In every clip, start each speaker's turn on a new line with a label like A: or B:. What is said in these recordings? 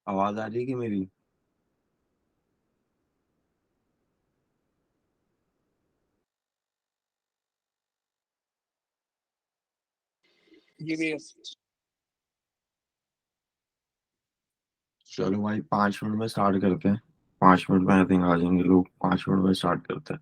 A: आवाज आ रही है कि मेरी?
B: ये भी है।
A: चलो भाई, 5 मिनट में स्टार्ट करते हैं। 5 मिनट में आई थिंक आ जाएंगे लोग। 5 मिनट में स्टार्ट करते हैं।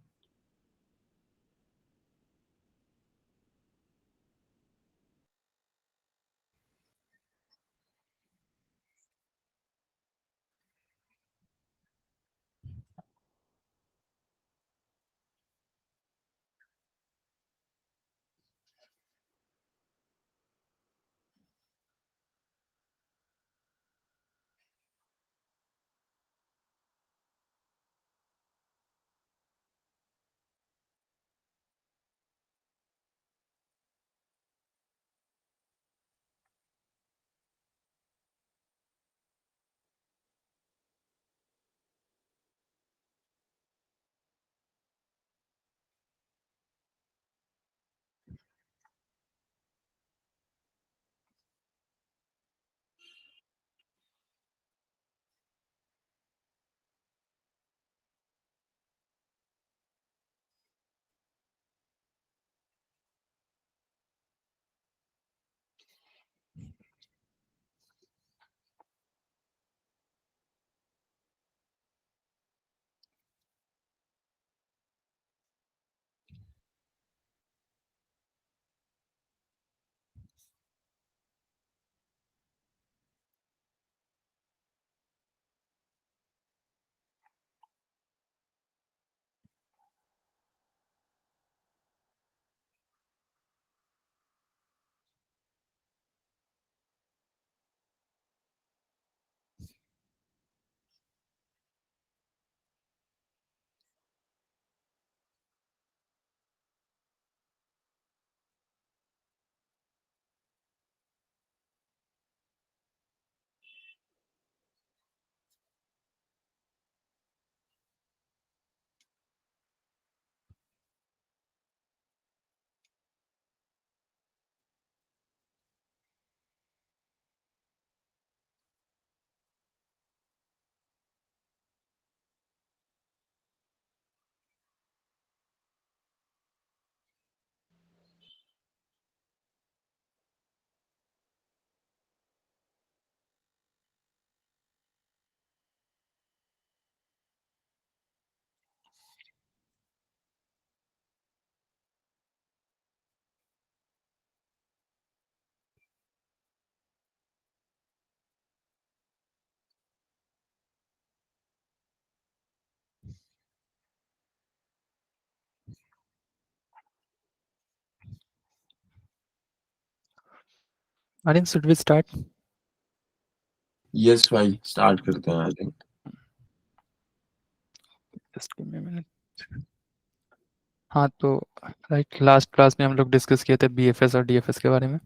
B: Anil, should we start?
A: Yes भाई, स्टार्ट करते हैं I think.
B: Just give me minute. हाँ तो राइट, लास्ट क्लास में हम लोग डिस्कस किए थे बीएफएस और डीएफएस के बारे में।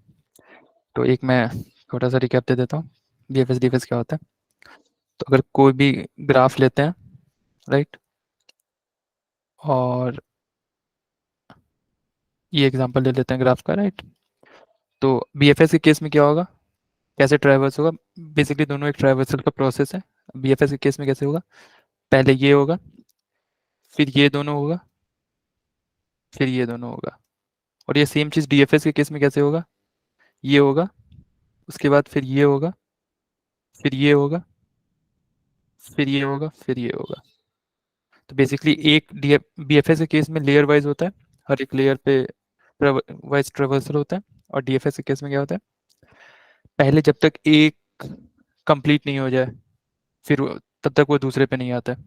B: तो एक मैं छोटा सा रिकैप दे देता हूँ, बीएफएस डीएफएस क्या होता है। तो अगर कोई भी ग्राफ लेते हैं, राइट, और ये एग्जांपल ले लेते हैं ग्राफ का, राइट। तो बीएफएस के केस में क्या होगा, कैसे ट्रैवर्स होगा? बेसिकली दोनों एक ट्रैवर्सल का प्रोसेस है। बीएफएस के केस में कैसे होगा, पहले ये होगा, फिर ये दोनों होगा, फिर ये दोनों होगा। और ये सेम चीज़ डीएफएस के केस में कैसे होगा, ये होगा, उसके बाद फिर ये होगा, फिर ये होगा, फिर ये होगा, फिर ये होगा। तो बेसिकली एक बीएफएस के केस में लेयर वाइज होता है, हर एक लेयर पे वाइज ट्रेवर्सल होता है। और डीएफएस के केस में क्या होता है, पहले जब तक एक कंप्लीट नहीं हो जाए, फिर तब तक वो दूसरे पे नहीं आता है।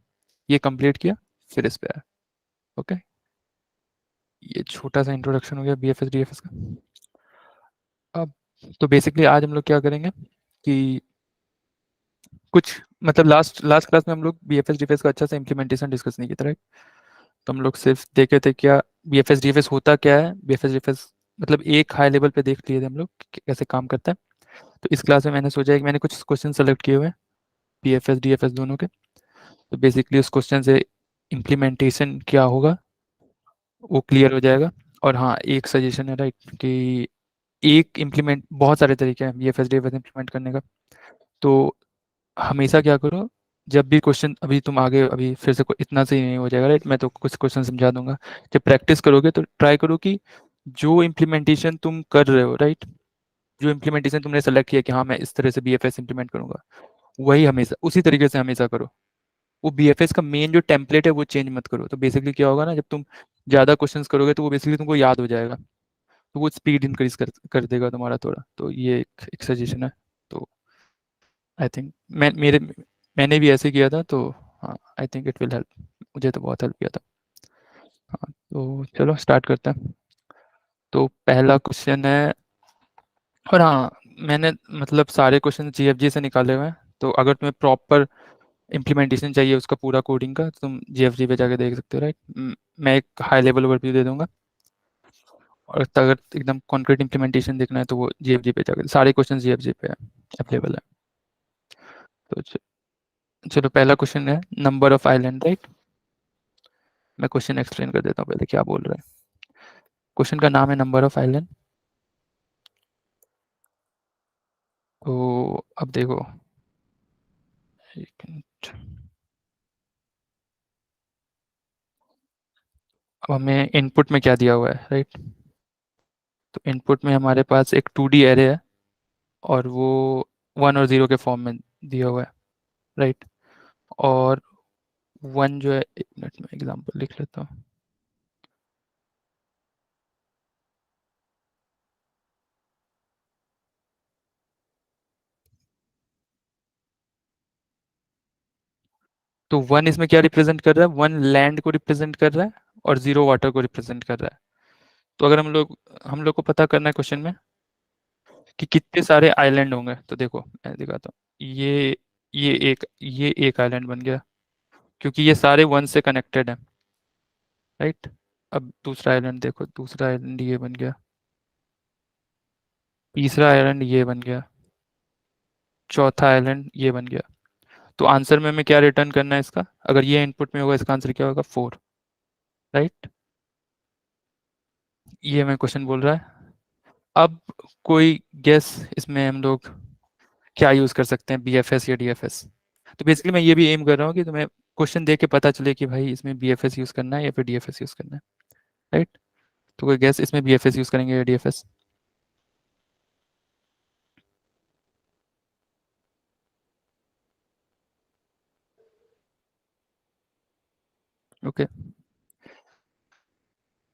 B: ये कंप्लीट किया, फिर इस पे आया। ओके, ये छोटा सा इंट्रोडक्शन हो गया बीएफएस डीएफएस का। अब तो बेसिकली आज हम लोग क्या करेंगे कि कुछ मतलब लास्ट लास्ट क्लास में हम लोग बीएफएस डीएफएस का अच्छा सा इम्प्लीमेंटेशन डिस्कस नहीं किया था, राइट। तो हम लोग सिर्फ देखे थे क्या बीएफएस डीएफएस होता क्या है, बीएफएस डीएफएस मतलब एक हाई लेवल पे देख लिए थे हम लोग कि कैसे काम करता है। तो इस क्लास में मैंने सोचा है कि मैंने कुछ क्वेश्चन सेलेक्ट किए हुए हैं बीएफएस डीएफएस दोनों के। तो बेसिकली उस क्वेश्चन से इम्प्लीमेंटेशन क्या होगा वो क्लियर हो जाएगा। और हाँ, एक सजेशन है, राइट, कि एक इम्प्लीमेंट बहुत सारे तरीके हैं बीएफएस डीएफएस इम्प्लीमेंट करने का। तो हमेशा क्या करो, जब भी क्वेश्चन, अभी तुम आगे अभी फिर से इतना से ही नहीं हो जाएगा, राइट, मैं तो कुछ क्वेश्चन समझा दूंगा। जब प्रैक्टिस करोगे तो ट्राई करो कि जो इम्प्लीमेंटेशन तुम कर रहे हो, राइट, जो इम्प्लीमेंटेशन तुमने सेलेक्ट किया कि हाँ मैं इस तरह से बीएफएस इंप्लीमेंट करूंगा, वही हमेशा उसी तरीके से हमेशा करो। वो बीएफएस का मेन जो टेम्पलेट है वो चेंज मत करो। तो बेसिकली क्या होगा ना, जब तुम ज़्यादा क्वेश्चंस करोगे तो वो बेसिकली तुमको याद हो जाएगा, तो वो स्पीड इंक्रीज कर देगा तुम्हारा थोड़ा। तो ये एक सजेशन है। तो आई थिंक मैंने भी ऐसे किया था, तो हाँ, I think it will help. मुझे तो बहुत हेल्प किया था। हाँ, तो चलो स्टार्ट करते हैं। तो पहला क्वेश्चन है, और हाँ, मैंने मतलब सारे क्वेश्चन जीएफजी से निकाले हुए हैं, तो अगर तुम्हें प्रॉपर इम्प्लीमेंटेशन चाहिए उसका पूरा कोडिंग का, तो तुम जीएफजी पे जाके देख सकते हो, राइट। मैं एक हाई लेवल ओवरव्यू दे दूंगा, और अगर एकदम कॉन्क्रीट इम्प्लीमेंटेशन देखना है तो वो जीएफजी पे जाकर, सारे क्वेश्चन जीएफजी पे अवेलेबल है। तो चलो पहला क्वेश्चन है नंबर ऑफ आइलैंड, राइट। मैं क्वेश्चन एक्सप्लेन कर देता हूँ पहले क्या बोल रहे हैं। क्वेश्चन का नाम है नंबर ऑफ आइलैंड। तो अब देखो, एक मिनट, अब हमें इनपुट में क्या दिया हुआ है, राइट। तो इनपुट में हमारे पास एक 2D एरे है, और वो 1 और 0 के फॉर्म में दिया हुआ है, राइट। और 1 जो है, एक मिनट में एग्जांपल लिख लेता हूँ। तो 1 इसमें क्या रिप्रेजेंट कर रहा है, 1 लैंड को रिप्रेजेंट कर रहा है, और 0 वाटर को रिप्रेजेंट कर रहा है। तो अगर हम लोग को पता करना है क्वेश्चन में कि कितने सारे आइलैंड होंगे, तो देखो मैं दिखाता हूँ। ये एक आइलैंड बन गया, क्योंकि ये सारे 1 से कनेक्टेड हैं, राइट। अब दूसरा आइलैंड देखो, दूसरा आइलैंड ये बन गया, तीसरा आइलैंड ये बन गया, चौथा आइलैंड ये बन गया। तो आंसर में हमें क्या रिटर्न करना है इसका, अगर ये इनपुट में होगा इसका आंसर क्या होगा, 4, राइट। ये मैं क्वेश्चन बोल रहा है। अब कोई गेस इसमें हम लोग क्या यूज़ कर सकते हैं, बीएफएस या डीएफएस। तो बेसिकली मैं ये भी एम कर रहा हूँ कि तुम्हें क्वेश्चन देख के पता चले कि भाई इसमें बीएफएस यूज़ करना है या फिर डीएफएस यूज़ करना है, राइट। तो कोई गेस इसमें बीएफएस यूज़ करेंगे या डीएफएस। ओके,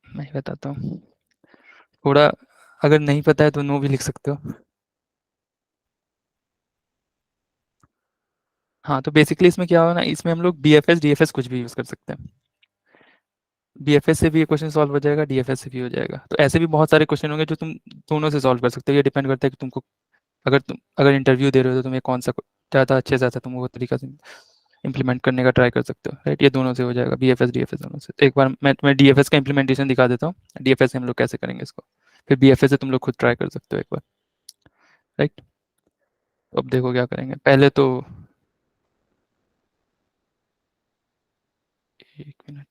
B: मैं ही बताता हूँ थोड़ा। अगर नहीं पता है तो नो भी लिख सकते हो। हाँ, तो बेसिकली इसमें क्या होगा ना, इसमें हम लोग बीएफएस डीएफएस कुछ भी यूज़ कर सकते हैं। बीएफएस से भी ये क्वेश्चन सॉल्व हो जाएगा, डीएफएस से भी हो जाएगा। तो ऐसे भी बहुत सारे क्वेश्चन होंगे जो तुम दोनों से सॉल्व कर सकते हो। ये डिपेंड करता है कि तुमको, अगर इंटरव्यू दे रहे हो तो तुम्हें कौन सा ज़्यादा अच्छे से आता है, तुम वो तरीका से इंप्लीमेंट करने का ट्राई कर सकते हो, राइट। ये दोनों से हो जाएगा, बीएफएस डीएफएस दोनों से। तो एक बार मैं तुम्हें डीएफएस का इंप्लीमेंटेशन दिखा देता हूँ, डीएफएस से हम लोग कैसे करेंगे इसको, फिर बीएफएस से तुम लोग खुद ट्राई कर सकते हो एक बार, राइट। तो अब देखो क्या करेंगे पहले तो, एक मिनट,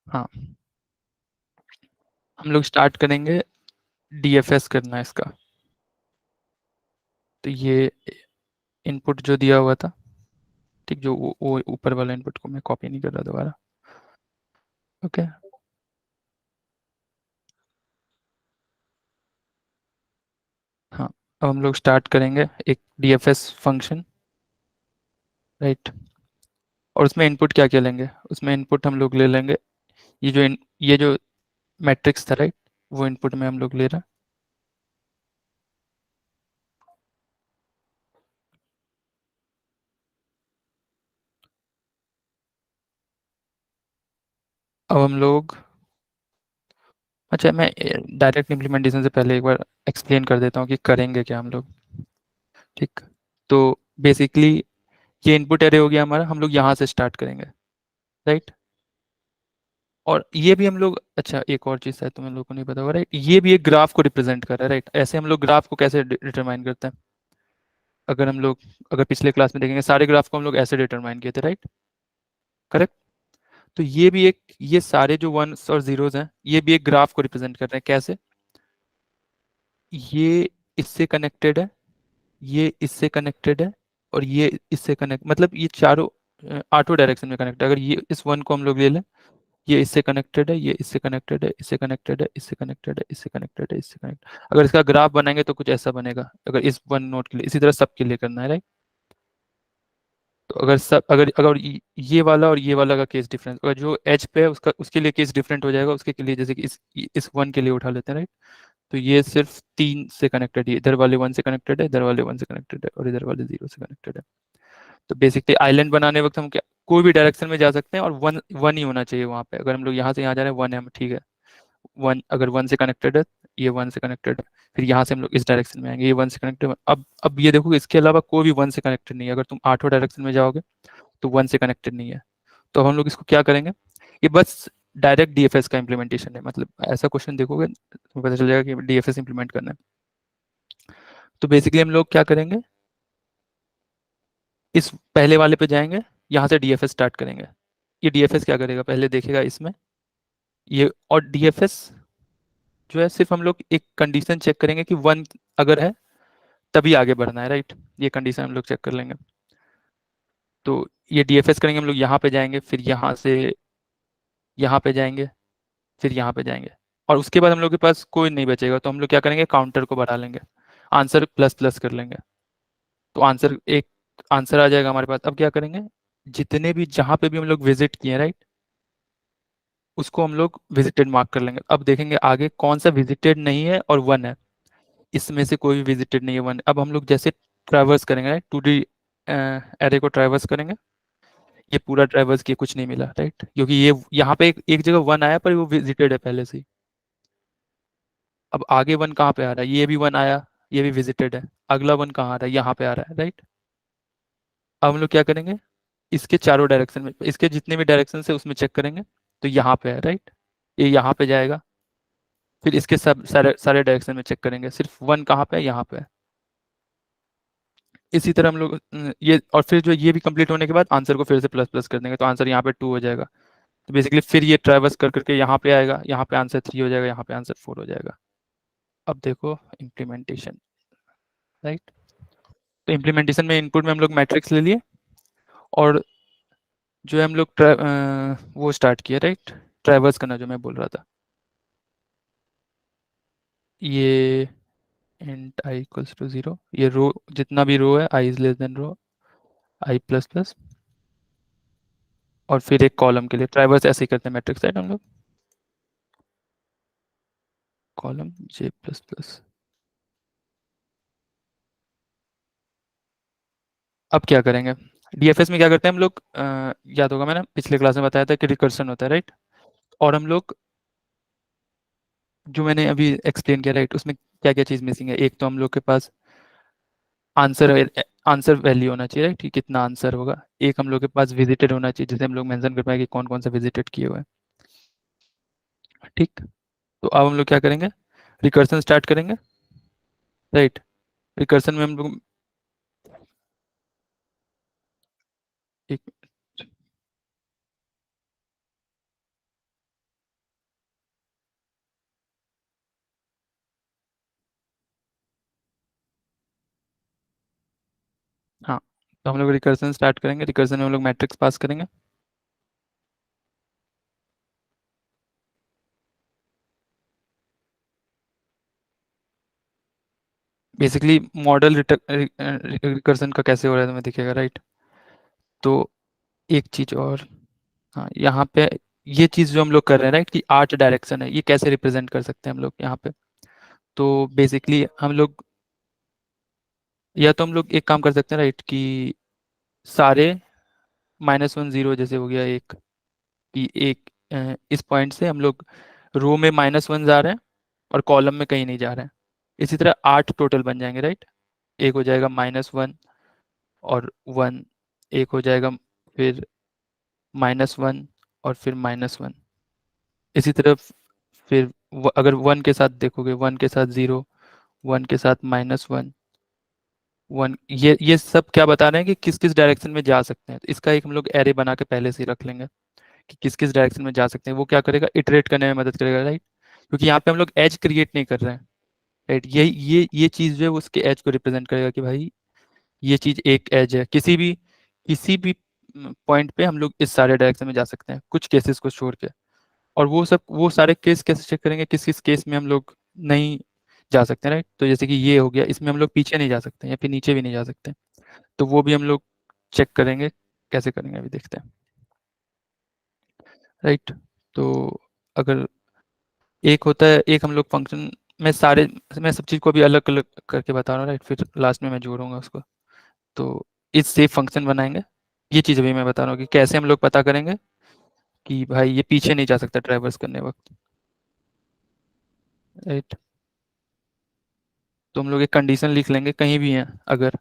B: हाँ, हम लोग स्टार्ट करेंगे, डीएफएस करना है इसका। तो ये इनपुट जो दिया हुआ था, ठीक, जो वो ऊपर वाला इनपुट को मैं कॉपी नहीं कर रहा दोबारा। ओके, हाँ, अब हम लोग स्टार्ट करेंगे एक डीएफएस फंक्शन, राइट। और उसमें इनपुट क्या क्या लेंगे, उसमें इनपुट हम लोग ले लेंगे ये जो मैट्रिक्स था, राइट, वो इनपुट में हम लोग ले रहे हैं। अब हम लोग, अच्छा, मैं डायरेक्ट इम्प्लीमेंटेशन से पहले एक बार एक्सप्लेन कर देता हूँ कि करेंगे क्या हम लोग, ठीक। तो बेसिकली ये इनपुट एरे हो गया हमारा, हम लोग यहाँ से स्टार्ट करेंगे, राइट। और ये भी हम लोग, अच्छा एक और चीज़ है तुम लोगों को नहीं पता होगा, राइट, ये भी एक ग्राफ को रिप्रेजेंट कर रहा है, राइट। ऐसे हम लोग ग्राफ को कैसे डिटरमाइन करते हैं, अगर हम लोग, अगर पिछले क्लास में देखेंगे सारे ग्राफ को हम लोग ऐसे डिटरमाइन किए थे, राइट, करेक्ट। तो ये भी एक, ये सारे जो वंस और जीरोस हैं ये भी एक ग्राफ को रिप्रेजेंट कर रहे हैं, कैसे, ये इससे कनेक्टेड है, ये इससे कनेक्टेड है, और ये इससे कनेक्ट, मतलब ये चारों आठों डायरेक्शन में कनेक्ट है। अगर ये इस वन को हम लोग ले लें, ये इससे कनेक्टेड है, ये इससे कनेक्टेड है, इससे कनेक्टेड है, इससे कनेक्टेड है, इससे कनेक्टेड है, इससे कनेक्ट। अगर इसका ग्राफ बनाएंगे तो कुछ ऐसा बनेगा, अगर इस वन नोड के लिए। इसी तरह सब के लिए करना है, राइट। तो अगर सब, अगर ये वाला और ये वाला का केस डिफरेंस, अगर जो एज पे है उसका, उसके लिए केस डिफरेंट हो जाएगा। उसके लिए जैसे कि इस वन के लिए उठा लेते हैं, राइट। तो ये सिर्फ 3 से कनेक्टेड है, इधर वाले 1 से कनेक्टेड है, इधर वाले 1 से कनेक्टेड है, और इधर वाले 0 से कनेक्टेड है। तो बेसिकली आइलैंड बनाने वक्त हम क्या, कोई भी डायरेक्शन में जा सकते हैं, और वन वन ही होना चाहिए वहाँ पे। अगर हम लोग यहाँ से यहाँ जा रहे हैं, वन है, ठीक है। वन, अगर 1 से कनेक्टेड है, ये 1 से कनेक्टेड है, फिर यहाँ से हम लोग इस डायरेक्शन में आएंगे, ये 1 से कनेक्टेड है। अब ये देखो, इसके अलावा कोई भी 1 से कनेक्टेड नहीं है। अगर तुम आठों डायरेक्शन में जाओगे तो 1 से कनेक्टेड नहीं है। तो हम लोग इसको क्या करेंगे, ये बस डायरेक्ट डीएफएस का इम्प्लीमेंटेशन है। मतलब ऐसा क्वेश्चन देखोगे तो पता चल जाएगा कि डीएफएस इंप्लीमेंट करना है। तो बेसिकली हम लोग क्या करेंगे, इस पहले वाले पे जाएंगे, यहाँ से डीएफएस स्टार्ट करेंगे। ये डीएफएस क्या करेगा, पहले देखेगा इसमें ये, और डीएफएस जो है सिर्फ हम लोग एक कंडीशन चेक करेंगे कि 1 अगर है तभी आगे बढ़ना है, राइट। ये कंडीशन हम लोग चेक कर लेंगे। तो ये डीएफएस करेंगे, हम लोग यहाँ पे जाएंगे, फिर यहाँ से यहाँ पे जाएंगे, फिर यहाँ पे जाएंगे, और उसके बाद हम लोग के पास कोई नहीं बचेगा। तो हम लोग क्या करेंगे, काउंटर को बढ़ा लेंगे, आंसर प्लस प्लस कर लेंगे। तो आंसर एक आंसर आ जाएगा हमारे पास। अब क्या करेंगे, जितने भी जहाँ पे भी हम लोग विजिट किए, राइट, उसको हम लोग विजिटेड मार्क कर लेंगे। अब देखेंगे आगे कौन सा विजिटेड नहीं है और 1 है। इसमें से कोई भी विजिटेड नहीं है, 1। अब हम लोग जैसे ट्रैवर्स करेंगे, राइट, 2D एरे को ट्रैवर्स करेंगे, ये पूरा ट्रैवर्स किए, कुछ नहीं मिला, राइट, क्योंकि ये यहाँ पे एक जगह 1 आया पर वो विजिटेड है पहले से ही। अब आगे 1 कहाँ पे आ रहा है, ये भी 1 आया, ये भी विजिटेड है। अगला 1 कहाँ आ रहा है, यहाँ पे आ रहा है, राइट। अब हम लोग क्या करेंगे, इसके चारों डायरेक्शन में, इसके जितने भी डायरेक्शन है उसमें चेक करेंगे, तो यहाँ पे है, राइट, ये यहाँ पे जाएगा। फिर इसके सब सारे सारे डायरेक्शन में चेक करेंगे, सिर्फ 1 कहाँ पे है, यहाँ पे है। इसी तरह हम लोग ये, और फिर जो ये भी कंप्लीट होने के बाद आंसर को फिर से प्लस प्लस कर देंगे, तो आंसर यहाँ पे 2 हो जाएगा। तो बेसिकली फिर ये ट्रैवर्स कर करके यहाँ पे आएगा, यहाँ पे आंसर 3 हो जाएगा, यहाँ पे आंसर 4 हो जाएगा। अब देखो इम्प्लीमेंटेशन, राइट। तो इम्प्लीमेंटेशन में इनपुट में हम लोग मैट्रिक्स ले लिए, और जो है हम लोग वो स्टार्ट किया, राइट, ट्रैवर्स करना, जो मैं बोल रहा था। ये इंट आई इक्वल्स टू 0, ये रो, जितना भी रो है I is less than row I plus plus, और फिर एक कॉलम के लिए ट्रैवर्स ऐसे ही करते हैं मैट्रिक्स, राइट, हम लोग कॉलम जे प्लस प्लस। अब क्या करेंगे, डीएफएस में क्या करते हैं हम लोग, याद होगा मैंने पिछले क्लास में बताया था कि रिकर्सन होता है, राइट। और हम लोग, जो मैंने अभी एक्सप्लेन किया, राइट, उसमें क्या क्या चीज़ मिसिंग है। एक तो हम लोग के पास आंसर आंसर वैल्यू होना चाहिए, राइट, कि कितना आंसर होगा। एक हम लोग के पास विजिटेड होना चाहिए, जिसे हम लोग मेंशन कर पाए कि कौन कौन सा विजिटेड किए हुए हैं, ठीक। तो अब हम लोग क्या करेंगे, रिकर्सन स्टार्ट करेंगे, राइट। रिकर्सन में हम लोग एक, हाँ, तो हम लोग रिकर्सन स्टार्ट करेंगे। रिकर्सन में हम लोग मैट्रिक्स पास करेंगे। बेसिकली मॉडल रिकर्सन का कैसे हो रहा है तुम्हें दिखेगा, राइट। तो एक चीज और, हाँ, यहाँ पे ये चीज जो हम लोग कर रहे हैं, राइट, कि 8 डायरेक्शन है, ये कैसे रिप्रेजेंट कर सकते हैं हम लोग यहाँ पे। तो बेसिकली हम लोग, या तो हम लोग एक काम कर सकते हैं, राइट, कि सारे -1 0 जैसे हो गया एक, कि एक इस पॉइंट से हम लोग रो में -1 जा रहे हैं और कॉलम में कहीं नहीं जा रहे हैं। इसी तरह 8 टोटल बन जाएंगे, राइट। एक हो जाएगा -1 और 1, एक हो जाएगा फिर -1 और फिर -1। इसी तरह फिर अगर 1 के साथ देखोगे, 1 के साथ 0, 1 के साथ -1, 1, ये सब क्या बता रहे हैं कि किस किस डायरेक्शन में जा सकते हैं। तो इसका एक हम लोग एरे बना के पहले से ही रख लेंगे कि किस किस डायरेक्शन में जा सकते हैं। वो क्या करेगा, इटरेट करने में मदद करेगा, राइट, क्योंकि यहाँ पे हम लोग एज क्रिएट नहीं कर रहे हैं। राइट। ये चीज़ जो है वो उसके एज को रिप्रेजेंट करेगा कि भाई ये चीज़ एक एज है, किसी भी पॉइंट पे हम लोग इस सारे डायरेक्शन में जा सकते हैं, कुछ केसेस को छोड़ के। और वो सारे केस कैसे चेक करेंगे, किस किस केस में हम लोग नहीं जा सकते, राइट। तो जैसे कि ये हो गया, इसमें हम लोग पीछे नहीं जा सकते या फिर नीचे भी नहीं जा सकते, तो वो भी हम लोग चेक करेंगे, कैसे करेंगे अभी देखते हैं, राइट। तो अगर एक होता है, एक हम लोग फंक्शन में सारे, मैं सब चीज़ को भी अलग अलग करके बता रहा हूँ, राइट, फिर लास्ट में मैं जोड़ूंगा उसको। तो इस सेफ फंक्शन बनाएंगे, ये चीज़ अभी मैं बता रहा हूँ कि कैसे हम लोग पता करेंगे कि भाई ये पीछे नहीं जा सकता ट्रैवर्स करने वक्त, राइट। तो हम लोग एक कंडीशन लिख लेंगे कहीं भी है, अगर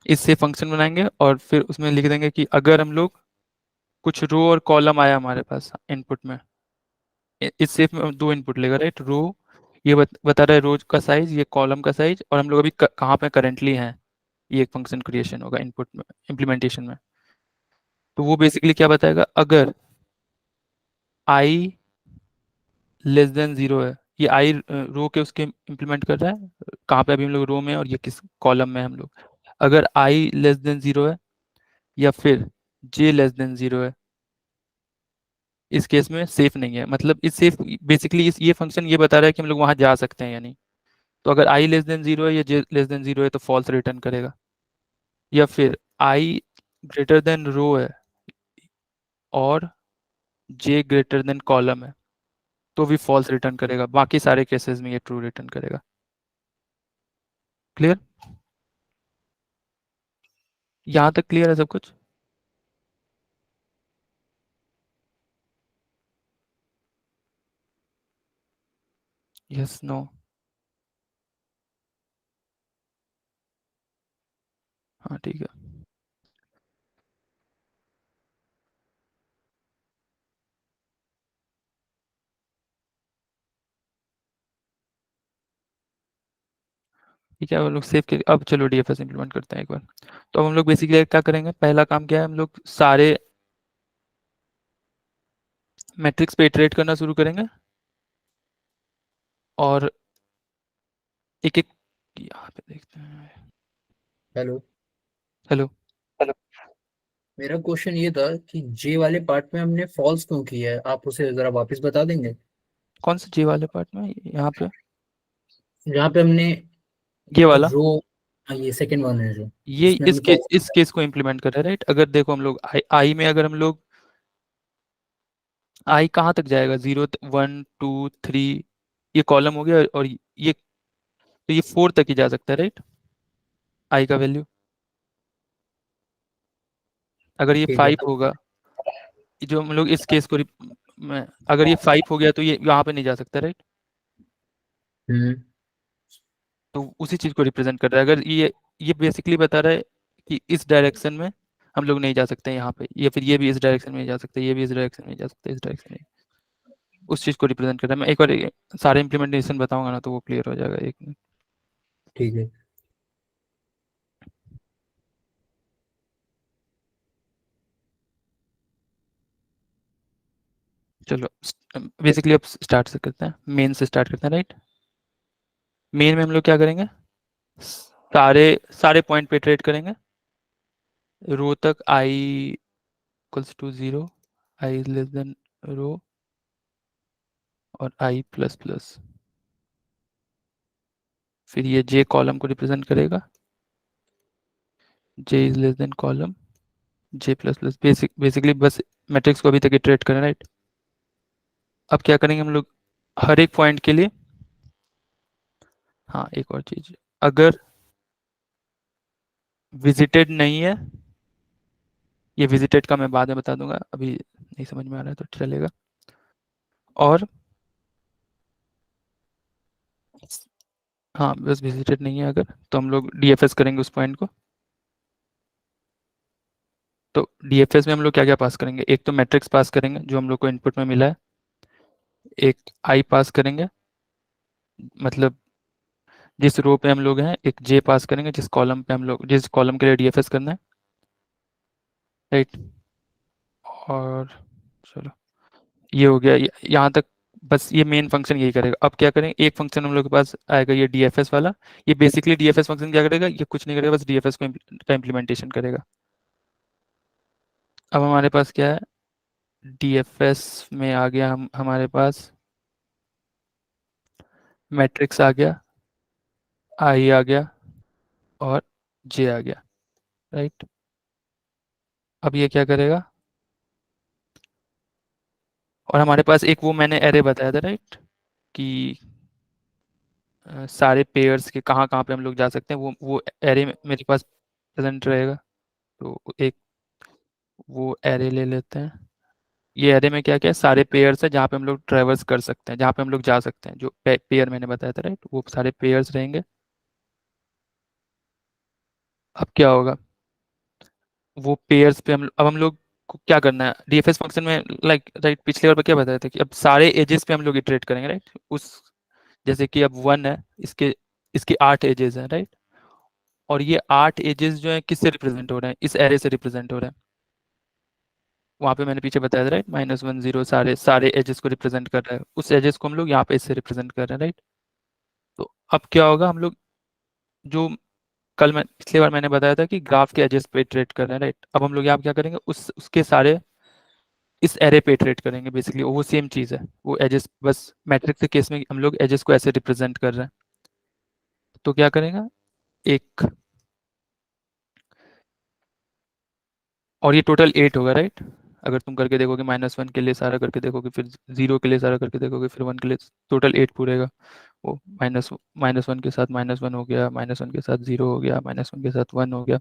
B: इससे फंक्शन बनाएंगे और फिर उसमें लिख देंगे कि अगर हम लोग कुछ रो और कॉलम आया हमारे पास इनपुट में, इस सेफ में दो इनपुट लेगा, राइट। रो ये बता रहा है रोज का साइज, ये कॉलम का साइज, और हम लोग अभी कहाँ पे करेंटली हैं, ये एक फंक्शन क्रिएशन होगा इनपुट में, इम्प्लीमेंटेशन में। तो वो बेसिकली क्या बताएगा, अगर आई लेस देन जीरो है, ये आई रो के उसके इम्प्लीमेंट कर रहा है, कहाँ पे अभी हम लोग रो में, और ये किस कॉलम में हम लोग, अगर आई लेस देन जीरो है या फिर जे लेस देन जीरो है, इस केस में सेफ नहीं है। मतलब इस सेफ बेसिकली इस ये फंक्शन ये बता रहा है कि हम लोग वहां जा सकते हैं या नहीं। तो अगर आई लेस देन जीरो है या जे लेस देन जीरो है तो फॉल्स रिटर्न करेगा, या फिर आई ग्रेटर देन रो है और जे ग्रेटर देन कॉलम है तो भी फॉल्स रिटर्न करेगा, बाकी सारे केसेस में ये ट्रू रिटर्न करेगा। क्लियर? यहाँ तक क्लियर है सब कुछ? Yes, no? हाँ ठीक है। ठीक है, हम लोग सेव के अब चलो डीएफएस इंप्लीमेंट करते हैं एक बार। तो अब हम लोग बेसिकली क्या करेंगे, पहला काम क्या है, हम लोग सारे मैट्रिक्स पे इटरेट करना शुरू करेंगे और एक एक यहाँ पे देखते हैं।
C: हेलो।
B: हेलो।
C: मेरा क्वेश्चन ये था कि जे वाले पार्ट में हमने फॉल्स क्यों किया है, आप उसे जरा वापस बता देंगे।
B: कौन से जे वाले पार्ट में, यहाँ पे?
C: जहाँ पे हमने
B: ये वाला,
C: रो, हाँ ये सेकंड वन है जो,
B: ये
C: इसमें हमने फॉल्स।
B: इस केस को इम्प्लीमेंट कर रहा है, राइट। अगर देखो हम लोग आई में अगर हम लोग आई कहाँ तक जाएगा, 0 1 2 3, ये कॉलम हो गया, और ये तो ये 4 तक ही जा सकता है, राइट, आई का वैल्यू। अगर ये
C: ठीक है।
B: 5 होगा, जो हम लोग इस केस को अगर ये 5 हो गया तो ये यहाँ पे नहीं जा सकता, राइट।
C: हम्म।
B: तो उसी चीज को रिप्रेजेंट कर रहा है। अगर ये बेसिकली बता रहा है कि इस डायरेक्शन में हम लोग नहीं जा सकते यहाँ पे, या फिर ये भी इस डायरेक्शन में नहीं जा सकते, ये भी इस डायरेक्शन में नहीं जा सकते, इस डायरेक्शन में, उस चीज को रिप्रेजेंट कर रहा है। मैं एक बार सारे इंप्लीमेंटेशन बताऊंगा ना तो वो क्लियर हो जाएगा, एक मिनट।
C: ठीक है।
B: चलो बेसिकली अब स्टार्ट से करते हैं, मेन से स्टार्ट करते हैं, राइट। मेन में हम लोग क्या करेंगे, सारे सारे पॉइंट पे ट्रेड करेंगे, रो तक I equals to 0, I is less than row, और आई प्लस प्लस। फिर ये जे कॉलम को रिप्रेजेंट करेगा, J is less than column, J plus plus. Basically बस मैट्रिक्स को अभी तक इटरेट करें, राइट। अब क्या करेंगे हम लोग, हर एक पॉइंट के लिए, हाँ एक और चीज, अगर विजिटेड नहीं है, ये विजिटेड का मैं बाद में बता दूंगा, अभी नहीं समझ में आ रहा है तो चलेगा। और हाँ बस विजिटेड नहीं है अगर, तो हम लोग डीएफएस करेंगे उस पॉइंट को। तो डीएफएस में हम लोग क्या क्या पास करेंगे, एक तो मैट्रिक्स पास करेंगे जो हम लोग को इनपुट में मिला है, एक आई पास करेंगे, मतलब जिस रो पे हम लोग हैं, एक जे पास करेंगे जिस कॉलम पे हम लोग, जिस कॉलम के लिए डीएफएस करना है, राइट। और चलो ये हो गया, यहाँ तक बस ये मेन फंक्शन यही करेगा। अब क्या करें, एक फंक्शन हम लोग के पास आएगा ये डीएफएस वाला। ये बेसिकली डीएफएस फंक्शन क्या करेगा, ये कुछ नहीं करेगा, बस डीएफएस का इम्प्लीमेंटेशन करेगा। अब हमारे पास क्या है, डीएफएस में आ गया हमारे पास मैट्रिक्स आ गया, आई आ गया और जे आ गया, राइट। अब ये क्या करेगा, और हमारे पास एक वो मैंने एरे बताया था, राइट, कि सारे पेयर्स के कहाँ कहाँ पे हम लोग जा सकते हैं, वो एरे मेरे पास प्रेजेंट रहेगा। तो एक वो एरे ले लेते हैं। ये एरे में क्या क्या है, सारे पेयर्स है जहाँ पे हम लोग ट्रेवर्स कर सकते हैं, जहाँ पे हम लोग जा सकते हैं, जो पेयर मैंने बताया था, राइट, वो सारे पेयर्स रहेंगे। अब क्या होगा, वो पेयर्स पे अब हम लोग को क्या करना है डीएफएस फंक्शन में, लाइक राइट, पिछले बार पे क्या बताया था कि अब सारे एजेस पे हम लोग इटरेट करेंगे, राइट। उस जैसे कि अब 1 है, इसके इसके 8 एजेस हैं, राइट। और ये 8 एजेस जो है किससे रिप्रेजेंट हो रहे हैं, इस एरे से रिप्रेजेंट हो रहे हैं। वहां पे मैंने पीछे बताया था, राइट, -1 0 सारे सारे एजेस को रिप्रेजेंट कर रहा है, उस एजेस को हम लोग यहाँ पे इससे रिप्रेजेंट कर रहे हैं, राइट। तो अब क्या होगा, हम लोग जो कल मैं पिछली बार मैंने बताया था कि ग्राफ के एजेस पे इटरेट कर रहे हैं, राइट। अब हम लोग यहाँ पे क्या करेंगे, उसके सारे इस एरे पे इटरेट करेंगे, बेसिकली वो सेम चीज़ है, वो एजेस, बस मैट्रिक्स के केस में हम लोग एजेस को ऐसे रिप्रेजेंट कर रहे हैं। तो क्या करेंगे, एक, और ये टोटल 8 होगा, राइट। अगर तुम करके देखोगे -1 के लिए सारा करके देखोगे, फिर 0 के लिए सारा करके देखोगे, फिर 1 के लिए, टोटल 8 पूरेगा। वो -1 के साथ -1 हो गया, -1 के साथ 0 हो गया, -1 के साथ 1 हो गया,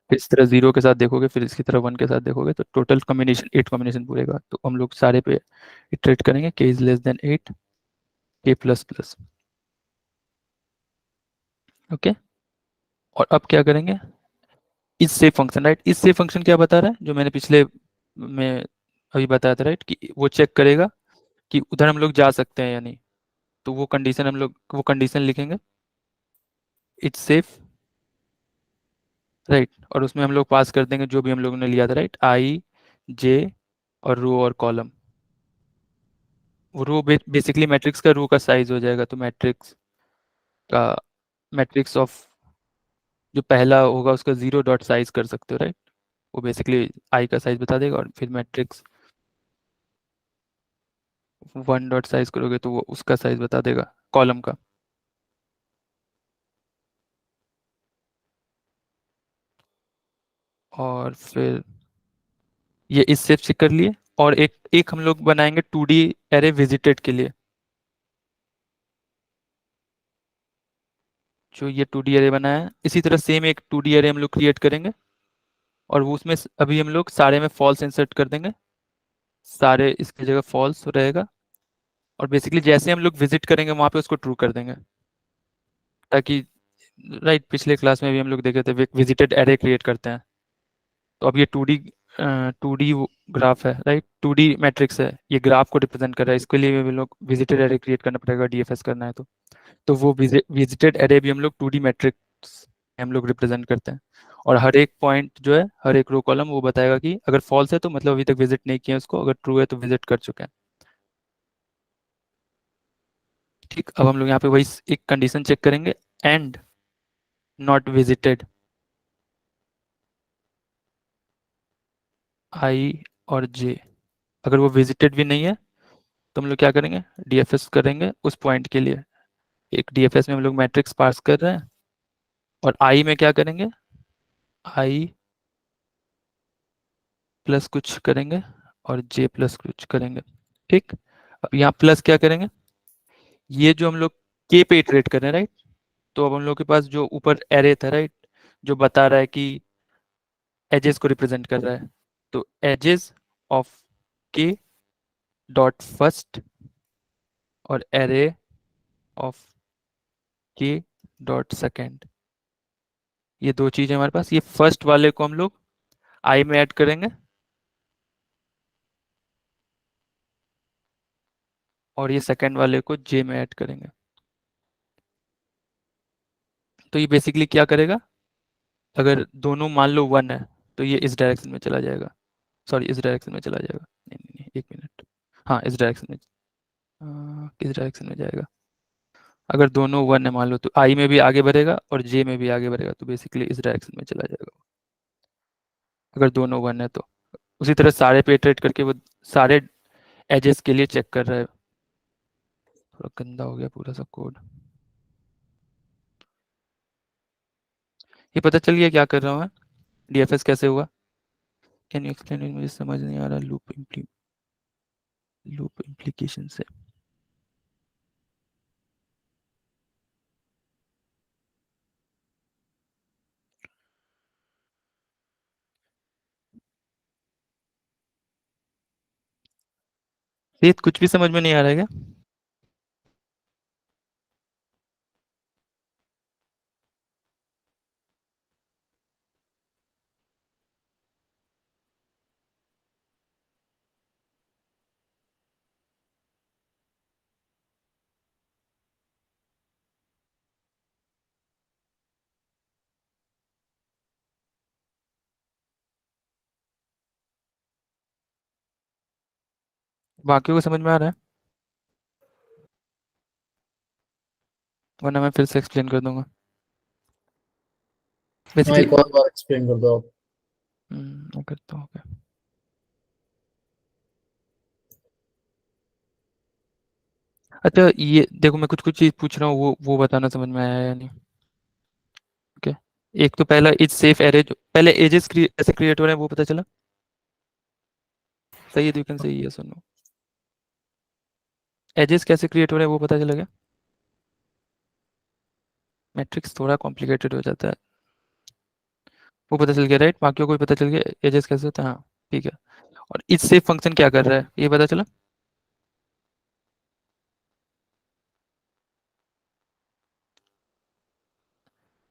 B: फिर इस तरह 0 के साथ देखोगे, फिर इसकी तरह 1 के साथ देखोगे, तो टोटल कॉम्बिनेशन 8 कॉम्बिनेशन पूरेगा। तो हम लोग सारे पे इटरेट करेंगे, k is less then 8, k plus plus, okay. और अब क्या करेंगे, इस सेव फंक्शन, राइट, इस सेव फंक्शन क्या बता रहा है, जो मैंने पिछले में अभी बताया था, राइट, कि वो चेक करेगा कि उधर हम लोग जा सकते हैं या नहीं। तो वो कंडीशन हम लोग वो कंडीशन लिखेंगे, इट्स सेफ, राइट। और उसमें हम लोग पास कर देंगे जो भी हम लोगों ने लिया था, राइट, आई, जे और रो और कॉलम। वो रो बेसिकली मैट्रिक्स का रो का साइज हो जाएगा, तो मैट्रिक्स का मैट्रिक्स ऑफ जो पहला होगा उसका 0 डॉट साइज कर सकते हो, राइट। वो बेसिकली आई का साइज बता देगा, और फिर मैट्रिक्स 1 डॉट साइज करोगे तो वो उसका साइज बता देगा कॉलम का। और फिर ये इस शेप से कर लिए, और एक एक हम लोग बनाएंगे 2D एरे विजिटेड के लिए। जो ये 2D एरे बनाया है, इसी तरह सेम एक 2D एरे हम लोग क्रिएट करेंगे, और वो उसमें अभी हम लोग सारे में फॉल्स इंसर्ट कर देंगे, सारे इसकी जगह फॉल्स रहेगा। और बेसिकली जैसे हम लोग विजिट करेंगे वहां पे उसको ट्रू कर देंगे, ताकि, राइट, पिछले क्लास में भी हम लोग देखे थे विजिटेड एरे क्रिएट करते हैं। तो अब ये 2D ग्राफ है, राइट, 2D मैट्रिक्स है, ये ग्राफ को रिप्रेजेंट कर रहा है, इसके लिए भी हम लोग विजिटेड एरे क्रिएट करना पड़ेगा डीएफएस करना है तो वो विजिटेड एरे भी हम लोग 2D मैट्रिक्स हम लोग रिप्रेजेंट करते हैं। और हर एक पॉइंट जो है, हर एक रो कॉलम वो बताएगा कि अगर फॉल्स है तो मतलब अभी तक विजिट नहीं किया उसको, अगर ट्रू है तो विजिट कर चुके हैं। ठीक, अब हम लोग यहाँ पे वही एक कंडीशन चेक करेंगे, एंड नॉट विजिटेड आई और जे। अगर वो विजिटेड भी नहीं है तो हम लोग क्या करेंगे, डीएफएस करेंगे उस पॉइंट के लिए। एक डीएफएस में हम लोग मैट्रिक्स पास कर रहे हैं, और आई में क्या करेंगे, आई प्लस कुछ करेंगे, और जे प्लस कुछ करेंगे। ठीक, अब यहाँ प्लस क्या करेंगे, ये जो हम लोग के पे इटरेट कर रहे हैं, राइट। तो अब हम लोग के पास जो ऊपर एरे था, राइट, जो बता रहा है कि एजेस को रिप्रेजेंट कर रहा है, तो एजेस ऑफ के डॉट फर्स्ट और एरे ऑफ के डॉट सेकेंड, ये दो चीजें हमारे पास। ये फर्स्ट वाले को हम लोग आई में ऐड करेंगे, और ये सेकेंड वाले को जे में ऐड करेंगे। तो ये बेसिकली क्या करेगा, अगर दोनों मान लो 1 है तो ये इस डायरेक्शन में चला जाएगा, सॉरी इस डायरेक्शन में चला जाएगा, नहीं नहीं नहीं, एक मिनट, हाँ इस डायरेक्शन में, किस डायरेक्शन में जाएगा? अगर दोनों 1 है मान लो, तो आई में भी आगे बढ़ेगा और जे में भी आगे बढ़ेगा, तो बेसिकली इस डायरेक्शन में चला जाएगा अगर दोनों 1 है तो। उसी तरह सारे पे इटरेट करके वो सारे एजेस के लिए चेक कर रहा है। थोड़ा गंदा हो गया पूरा सा कोड। ये पता चल गया क्या कर रहा हूँ मैं? डीएफएस कैसे हुआ? Can you explain it? मुझे समझ नहीं आ रहा। लूप इम्प्लीकेशन से ये कुछ भी समझ में नहीं आ रहा है क्या? बाकियों को समझ में आ रहा है, वरना मैं फिर से एक्सप्लेन कर दूंगा।
C: हाँ,
B: बेसिकली
C: एक और बार एक्सप्लेन कर दो आप।
B: मैं करता हूँ। okay। अच्छा ये देखो, मैं कुछ कुछ चीज पूछ रहा हूँ, वो बताना समझ में आया या नहीं? ओके। एक तो पहला इज सेफ एरे, पहले एजेस कैसे क्रिएट हो रहे हैं वो पता चला? सही है, यू कैन से यस और नो। एजेस कैसे क्रिएट हो रहे हैं वो पता चला क्या? मैट्रिक्स थोड़ा कॉम्प्लिकेटेड हो जाता है, वो पता चल गया राइट? बाकियों को भी पता चल गया एजेस कैसे होता है, हाँ ठीक है। और इस सेफ फंक्शन क्या कर रहा है ये पता चला?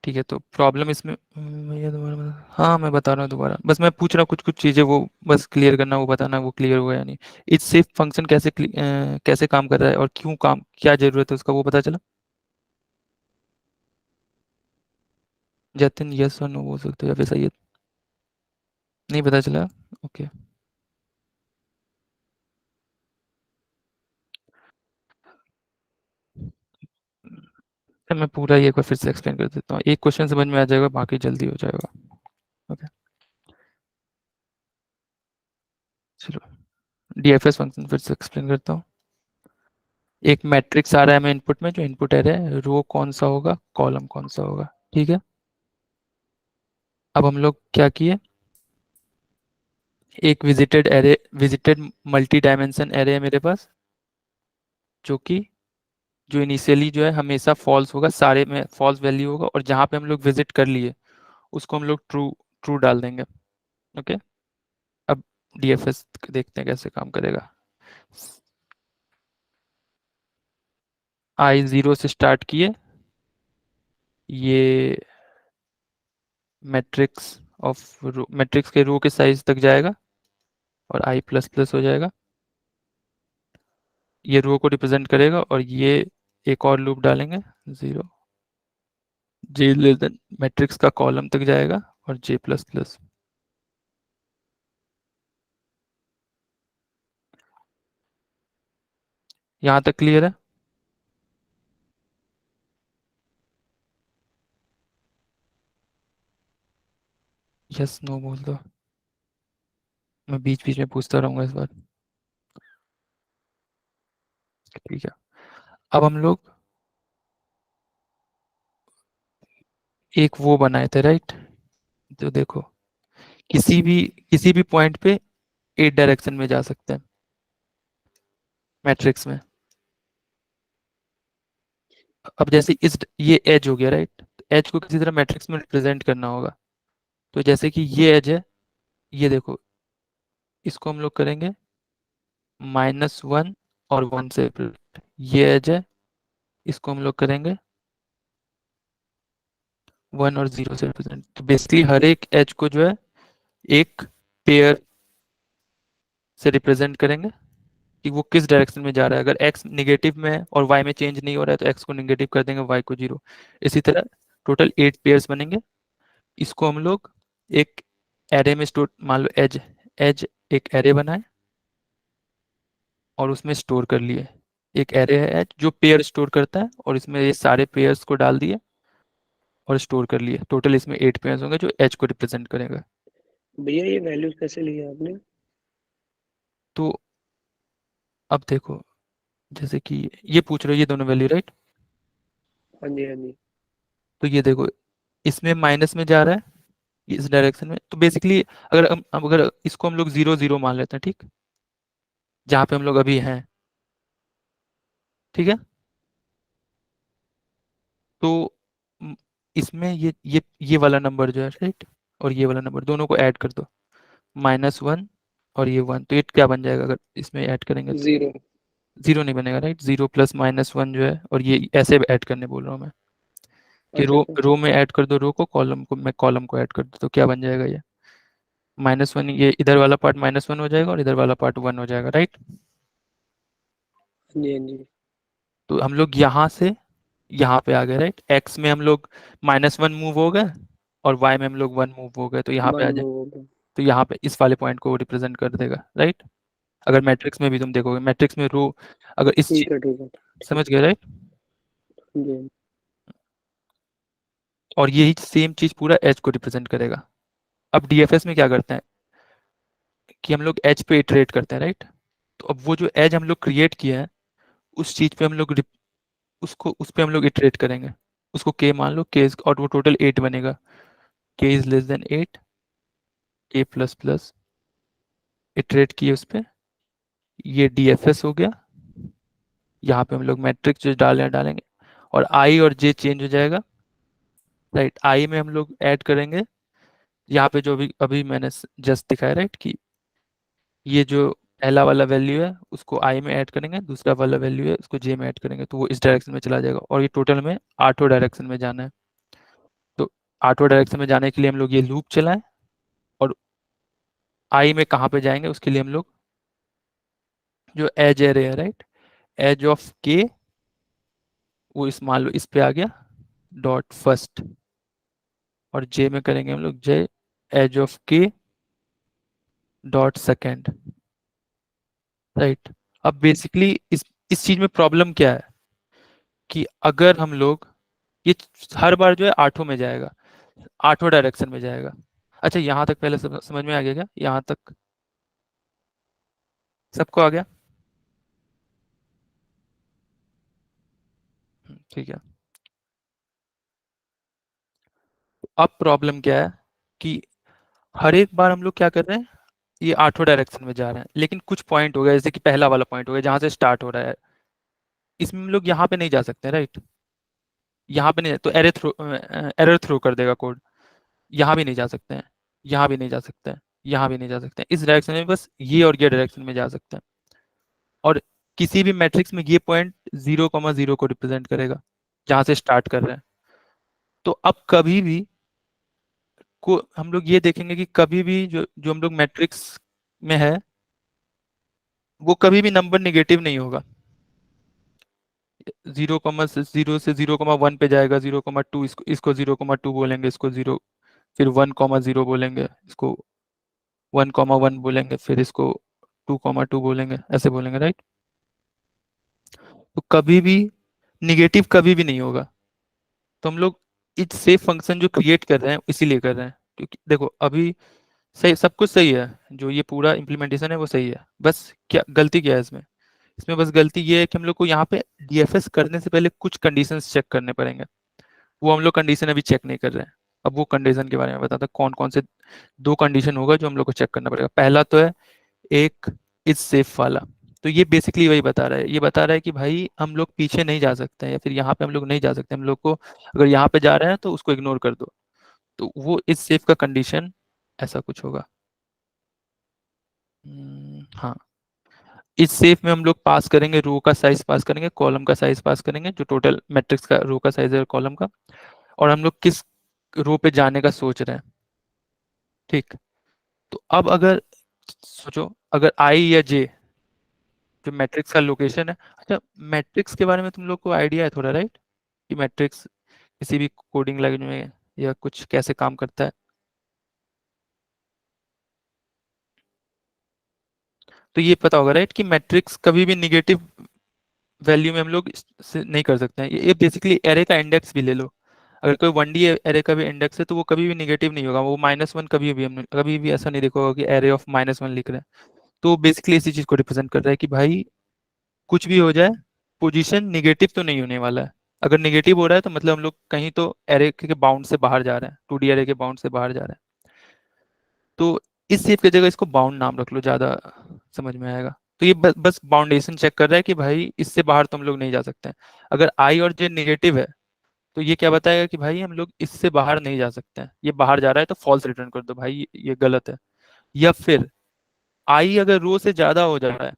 B: ठीक है, तो प्रॉब्लम इसमें ये दोबारा हाँ मैं बता रहा हूँ दोबारा, बस मैं पूछ रहा हूँ कुछ कुछ चीज़ें, वो बस क्लियर करना, वो बताना वो क्लियर हुआ या नहीं। इस सेफ फंक्शन कैसे काम कर रहा है और क्यों काम, क्या जरूरत है उसका, वो पता चला? जतिन यस और नो बोल सकते हो, या फिर सही है? नहीं पता चला? ओके। मैं पूरा ये एक बार फिर से एक्सप्लेन कर देता हूँ, एक क्वेश्चन समझ में आ जाएगा, बाकी जल्दी हो जाएगा। ओके चलो, डीएफएस फंक्शन फिर से एक्सप्लेन करता हूँ। एक मैट्रिक्स आ रहा है हमें इनपुट में, जो इनपुट एरे है, रो कौन सा होगा, कॉलम कौन सा होगा, ठीक है। अब हम लोग क्या किए, एक विजिटेड मल्टी डायमेंशन एरे है मेरे पास, जो कि जो इनिशियली जो है हमेशा फॉल्स होगा, सारे में फॉल्स वैल्यू होगा, और जहाँ पे हम लोग विजिट कर लिए उसको हम लोग ट्रू ट्रू डाल देंगे। ओके। अब डीएफएस देखते हैं कैसे काम करेगा। आई 0 से स्टार्ट किए, ये मैट्रिक्स के रो के साइज तक जाएगा और आई प्लस प्लस हो जाएगा, ये रो को रिप्रेजेंट करेगा, और ये एक और लूप डालेंगे 0 जे लेस देन मैट्रिक्स का कॉलम तक जाएगा और जे प्लस प्लस। यहाँ तक क्लियर है? यस नो बोल दो, मैं बीच बीच में पूछता रहूंगा इस बार। ठीक है, अब हम लोग एक वो बनाए थे राइट, तो देखो किसी भी पॉइंट पे 8 डायरेक्शन में जा सकते हैं मैट्रिक्स में। अब जैसे ये एज हो गया राइट, एज को किसी तरह मैट्रिक्स में रिप्रेजेंट करना होगा, तो जैसे कि ये एज है, ये देखो, इसको हम लोग करेंगे -1 और 1 से represent। ये एज है, इसको हम लोग करेंगे 1 और 0 से रिप्रेजेंट। तो बेसिकली हर एक एज को जो है एक पेयर से रिप्रेजेंट करेंगे कि वो किस डायरेक्शन में जा रहा है। अगर एक्स निगेटिव में है और वाई में चेंज नहीं हो रहा है तो एक्स को निगेटिव कर देंगे, वाई को 0। इसी तरह टोटल 8 पेयर्स बनेंगे। इसको हम लोग एक एरे में स्टोर, मान लो एज एज एक एरे बनाए और उसमें स्टोर कर लिए। एक एरे है एच जो पेयर स्टोर करता है, और इसमें ये सारे पेयर्स को डाल दिए और स्टोर कर लिए। टोटल इसमें 8 पेयर्स होंगे जो एच को रिप्रेजेंट करेगा।
D: भैया ये वैल्यूज कैसे लिए आपने?
B: तो अब देखो, जैसे कि ये पूछ रहे हो ये दोनों वैल्यू, राइट?
D: हाँ जी, हाँ जी।
B: तो ये देखो, इसमें माइनस में जा रहा है इस डायरेक्शन में, तो बेसिकली अगर इसको हम लोग 0 0 मान लेते हैं, ठीक, जहाँ पे हम लोग अभी हैं, ठीक है, तो म, इसमें ये वाला नंबर जो है, राइट, और ये वाला नंबर दोनों को ऐड कर दो, -1 और ये 1, तो ये क्या बन जाएगा अगर इसमें ऐड करेंगे तो?
D: 0।
B: 0 नहीं बनेगा, राइट? 0 प्लस -1 जो है, और ये ऐसे ऐड करने बोल रहा हूँ मैं, कि
D: अच्छा,
B: रो
D: अच्छा।
B: रो में ऐड कर दो रो को, कॉलम को मैं कॉलम को ऐड कर दो, तो क्या बन जाएगा ये? -1, ये इधर वाला पार्ट -1 हो जाएगा और इधर वाला पार्ट 1 हो जाएगा, राइट?
D: हाँ जी, हाँ जी।
B: तो हम लोग यहाँ से यहाँ पे आ गए, राइट? एक्स में हम लोग -1 मूव हो गए और वाई में हम लोग 1 मूव हो गए, तो यहाँ पे
D: 1
B: आ जाए,
D: मूव हो गया।
B: तो यहाँ पे इस वाले पॉइंट को रिप्रेजेंट कर देगा, राइट? अगर मैट्रिक्स में भी तुम देखोगे, मैट्रिक्स में रो, अगर इस
D: ठीक है, ठीक है। ठीक।
B: समझ गए, राइट?
D: हाँ जी, हाँ जी।
B: और यही सेम चीज पूरा एच को रिप्रेजेंट करेगा। अब डीएफएस में क्या करते हैं कि हम लोग एज पे इटरेट करते हैं, राइट? तो अब वो जो एज हम लोग क्रिएट किए हैं, उस चीज पे हम लोग उसको उस पे हम लोग इटरेट करेंगे, उसको के मान लो, के, और वो टोटल 8 बनेगा, के इज लेस देन 8, के प्लस प्लस, इटरेट किए उस पे, ये डीएफएस हो गया। यहाँ पे हम लोग मैट्रिक्स जो डालेंगे, और आई और जे चेंज हो जाएगा, राइट? आई में हम लोग ऐड करेंगे यहाँ पे जो भी अभी मैंने जस्ट दिखाया, राइट, कि ये जो पहला वाला वैल्यू है उसको आई में ऐड करेंगे, दूसरा वाला वैल्यू है उसको जे में ऐड करेंगे, तो वो इस डायरेक्शन में चला जाएगा, और ये टोटल में 8 डायरेक्शन में जाना है। तो 8 डायरेक्शन में जाने के लिए हम लोग ये लूप चलाएं, और आई में कहाँ पे जाएंगे उसके लिए हम लोग जो एज एरे है, राइट, एज ऑफ के, वो इस मान लो इस पे आ गया, डॉट फर्स्ट, और जे में करेंगे हम लोग जे एज ऑफ के डॉट सेकेंड, राइट? अब बेसिकली इस चीज में प्रॉब्लम क्या है कि अगर हम लोग ये हर बार जो है आठों में जाएगा, आठों डायरेक्शन में जाएगा। अच्छा, यहाँ तक पहले समझ में आ गया क्या? यहाँ तक सबको आ गया? ठीक है। अब प्रॉब्लम क्या है कि हर एक बार हम लोग क्या कर रहे हैं, ये आठों डायरेक्शन में जा रहे हैं, लेकिन कुछ पॉइंट हो गया, जैसे कि पहला वाला पॉइंट हो गया जहां से स्टार्ट हो रहा है, इसमें हम लोग यहाँ पे नहीं जा सकते, राइट? यहाँ पे नहीं, तो एरर थ्रो कर देगा कोड। यहाँ भी नहीं जा सकते हैं, यहाँ भी नहीं जा सकते हैं, यहाँ भी नहीं जा सकते हैं, इस डायरेक्शन में बस ये और ये डायरेक्शन में जा सकते हैं। और किसी भी मैट्रिक्स में ये पॉइंट 0, 0 को रिप्रेजेंट करेगा, जहां से स्टार्ट कर रहे हैं। तो अब कभी भी को हम लोग ये देखेंगे कि कभी भी जो जो हम लोग मैट्रिक्स में है, वो कभी भी नंबर निगेटिव नहीं होगा। 0, 0 से 0, 1 पे जाएगा, 0, 2, इसको 0, 2 बोलेंगे, इसको 0, फिर 1, 0 बोलेंगे, इसको 1, 1 बोलेंगे, फिर इसको 2, 2 बोलेंगे, ऐसे बोलेंगे, राइट? तो कभी भी निगेटिव कभी भी नहीं होगा। तो हम लोग इस सेफ फंक्शन जो क्रिएट कर रहे हैं इसीलिए कर रहे हैं, क्योंकि देखो अभी सही, सब कुछ सही है, जो ये पूरा इम्प्लीमेंटेशन है वो सही है, बस क्या गलती क्या है इसमें? इसमें बस गलती ये है कि हम लोग को यहाँ पे डीएफएस करने से पहले कुछ कंडीशंस चेक करने पड़ेंगे, वो हम लोग कंडीशन अभी चेक नहीं कर रहे हैं। अब वो कंडीशन के बारे में बताता हूं, कौन कौन से दो कंडीशन होगा जो हम लोग को चेक करना पड़ेगा। पहला तो है एक इज सेफ वाला, तो ये बेसिकली वही बता रहा है, ये बता रहा है कि भाई हम लोग पीछे नहीं जा सकते हैं, या फिर यहाँ पे हम लोग नहीं जा सकते, हम लोग को अगर यहाँ पे जा रहे हैं तो उसको इग्नोर कर दो। तो वो इस सेफ का कंडीशन ऐसा कुछ होगा। हाँ, इस सेफ में हम लोग पास करेंगे रो का साइज, पास करेंगे कॉलम का साइज, पास करेंगे जो टोटल मैट्रिक्स का रो का साइज है कॉलम का, और हम लोग किस रो पे जाने का सोच रहे हैं, ठीक? तो अब अगर सोचो, अगर आई या जे जो मैट्रिक्स का लोकेशन है, अच्छा मैट्रिक्स के बारे में तुम लोग को आइडिया है थोड़ा, राइट, कि मैट्रिक्स किसी भी कोडिंग लैंग्वेज में या कुछ कैसे काम करता है? तो ये पता होगा, राइट, कि मैट्रिक्स कभी भी निगेटिव वैल्यू में हम लोग नहीं कर सकते हैं। ये बेसिकली एरे का इंडेक्स भी ले लो, अगर कोई 1D एरे का भी इंडेक्स है तो वो कभी भी निगेटिव नहीं होगा, वो -1 कभी भी हमने कभी भी ऐसा नहीं देखा होगा कि एरे ऑफ -1 लिख रहे हैं। तो बेसिकली इसी चीज को रिप्रेजेंट कर रहा है कि भाई कुछ भी हो जाए पोजीशन निगेटिव तो नहीं होने वाला है। अगर निगेटिव हो रहा है तो मतलब हम लोग कहीं तो एरे के बाउंड से बाहर जा रहे हैं, 2D एरे के बाउंड से बाहर जा रहे हैं। तो इस शेप की जगह इसको बाउंड नाम रख लो, ज्यादा समझ में आएगा। तो ये बस बाउंडेशन चेक कर रहा है कि भाई इससे बाहर तो हम लोग नहीं जा सकते हैं। अगर आई और जे नेगेटिव है तो ये क्या बताएगा कि भाई हम लोग इससे बाहर नहीं जा सकते हैं, ये बाहर जा रहा है तो फॉल्स रिटर्न कर दो भाई ये गलत है। या फिर आई अगर रो से ज्यादा हो जा रहा है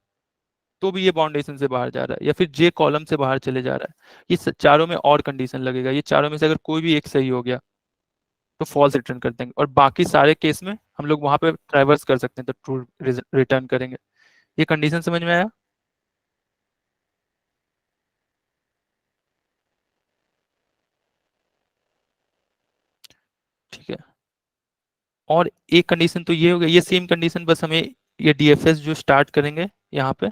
B: तो भी ये बाउंडेशन से बाहर जा रहा है, या फिर जे कॉलम से बाहर चले जा रहा है, ये चारों में और कंडीशन लगेगा। ये चारों में से अगर कोई भी एक सही हो गया तो फॉल्स रिटर्न कर देंगे, और बाकी सारे केस में हम लोग वहां पे ट्रैवर्स कर सकते हैं तो ट्रू रिटर्न करेंगे। ये कंडीशन समझ में आया? ठीक है। और एक कंडीशन तो ये हो गया, ये सेम कंडीशन बस हमें ये डीएफएस जो स्टार्ट करेंगे यहाँ पे,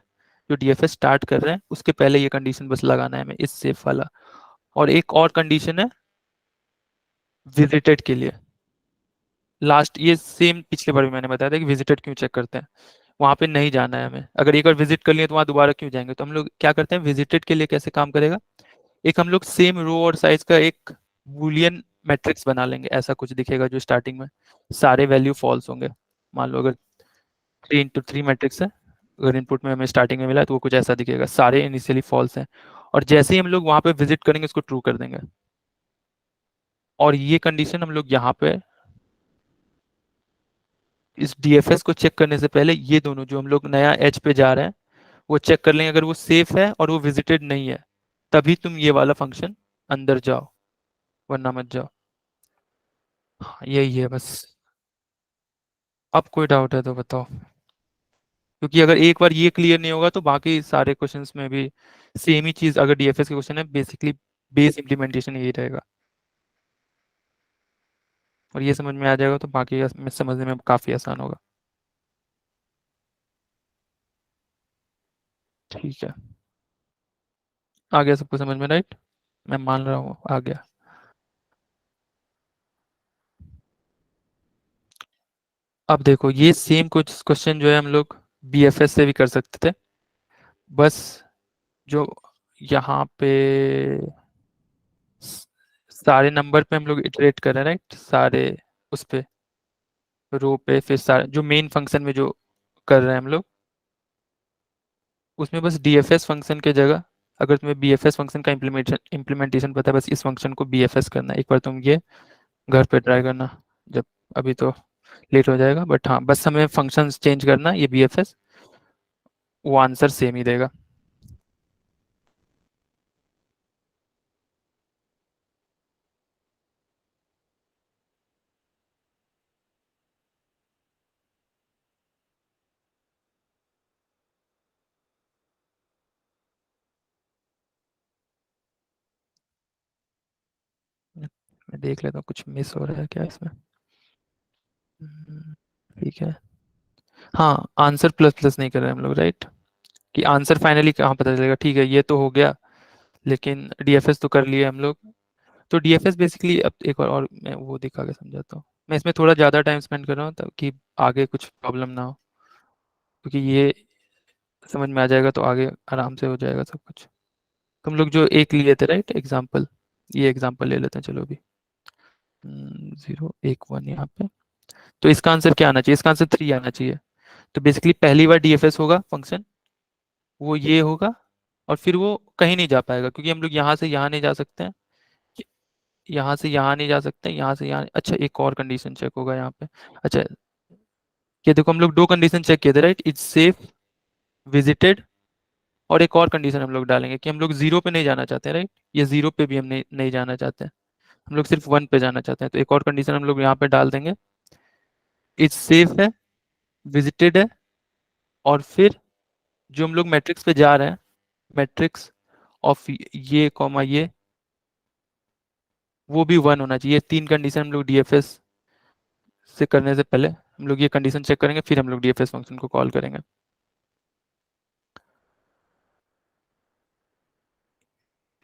B: जो डीएफएस स्टार्ट कर रहे हैं उसके पहले ये कंडीशन बस लगाना है हमें, इस सेफ वाला। और एक और कंडीशन है विजिटेड के लिए, लास्ट ये सेम पिछले बार भी मैंने बताया था कि विजिटेड क्यों चेक करते हैं, वहां पे नहीं जाना है हमें। अगर एक बार विजिट कर लिए तो वहां दोबारा क्यों जाएंगे, तो हम लोग क्या करते हैं विजिटेड के लिए कैसे काम करेगा, एक हम लोग सेम रो और साइज का एक बूलियन मैट्रिक्स बना लेंगे, ऐसा कुछ दिखेगा जो स्टार्टिंग में सारे वैल्यू फॉल्स होंगे। मान लो अगर 3 × 3 मैट्रिक्स है, अगर इनपुट में हमें स्टार्टिंग में मिला तो वो कुछ ऐसा दिखेगा, सारे इनिशियली फॉल्स हैं, और जैसे ही हम लोग वहां पे विजिट करेंगे उसको ट्रू कर देंगे। और ये कंडीशन हम लोग यहाँ पे इस डीएफएस को चेक करने से पहले ये दोनों जो हम लोग नया एज पे जा रहे हैं वो चेक कर लेंगे, अगर वो सेफ है और वो विजिटेड नहीं है तभी तुम ये वाला फंक्शन अंदर जाओ, वरना मत जाओ। हाँ, यही है बस। अब कोई डाउट है तो बताओ, क्योंकि अगर एक बार ये क्लियर नहीं होगा तो बाकी सारे क्वेश्चंस में भी सेम ही चीज, अगर डीएफएस के क्वेश्चन है बेसिकली बेस इम्प्लीमेंटेशन यही रहेगा, और ये समझ में आ जाएगा तो बाकी में समझने में काफी आसान होगा। ठीक है, आ गया सबको समझ में, राइट? मैं मान रहा हूँ आ गया। अब देखो ये सेम कुछ क्वेश्चन जो है हम लोग बीएफएस से भी कर सकते थे, बस जो यहाँ पे सारे नंबर पे हम लोग इटरेट कर रहे हैं, राइट? सारे उस पे रो पे, फिर सारे जो मेन फंक्शन में जो कर रहे हैं हम लोग उसमें बस डीएफएस फंक्शन के जगह, अगर तुम्हें बीएफएस फंक्शन का इम्प्लीमेंटेशन पता है, बस इस फंक्शन को बीएफएस करना है। एक बार तुम ये घर पे ट्राई करना, जब अभी तो लेट हो जाएगा, बट हाँ बस हमें फंक्शंस चेंज करना, ये बीएफएस, वो आंसर सेम ही देगा। मैं देख लेता हूँ कुछ मिस हो रहा है क्या इसमें। ठीक है। हाँ, आंसर प्लस प्लस नहीं कर रहे हम लोग, राइट? कि आंसर फाइनली कहाँ पता चलेगा। ठीक है, ये तो हो गया, लेकिन डीएफएस तो कर लिए हम लोग। तो डीएफएस बेसिकली, अब एक बार और मैं वो दिखा के समझाता हूँ। मैं इसमें थोड़ा ज़्यादा टाइम स्पेंड कर रहा हूँ ताकि आगे कुछ प्रॉब्लम ना हो, क्योंकि ये समझ में आ जाएगा तो आगे आराम से हो जाएगा सब कुछ। तुम लोग जो एक लिए थे, राइट, एग्जाम्पल, ये एग्जाम्पल ले लेते हैं चलो अभी। 0 1 1 यहाँ पे। तो इसका आंसर क्या आना चाहिए? इसका आंसर 3 आना चाहिए। तो बेसिकली पहली बार डीएफएस होगा फंक्शन, वो ये होगा, और फिर वो कहीं नहीं जा पाएगा क्योंकि हम लोग यहाँ से यहाँ नहीं जा सकते हैं, यहाँ से यहाँ नहीं जा सकते, यहाँ से यहाँ। अच्छा, एक और कंडीशन चेक होगा यहाँ पे। अच्छा, ये देखो हम लोग 2 कंडीशन चेक किए थे, राइट? इट्स सेफ, विजिटेड, और एक और कंडीशन हम लोग डालेंगे कि हम लोग 0 पे नहीं जाना चाहते, राइट? ये 0 पे भी हम नहीं जाना चाहते हैं, हम लोग सिर्फ 1 पे जाना चाहते हैं। तो एक और कंडीशन हम लोग यहाँ पे डाल देंगे, इट्स सेफ है, विजिटेड है, और फिर जो हम लोग मैट्रिक्स पे जा रहे हैं, मैट्रिक्स ऑफ ये कॉमा ये, वो भी 1 होना चाहिए। 3 कंडीशन हम लोग डीएफएस से करने से पहले हम लोग ये कंडीशन चेक करेंगे, फिर हम लोग डीएफएस फंक्शन को कॉल करेंगे।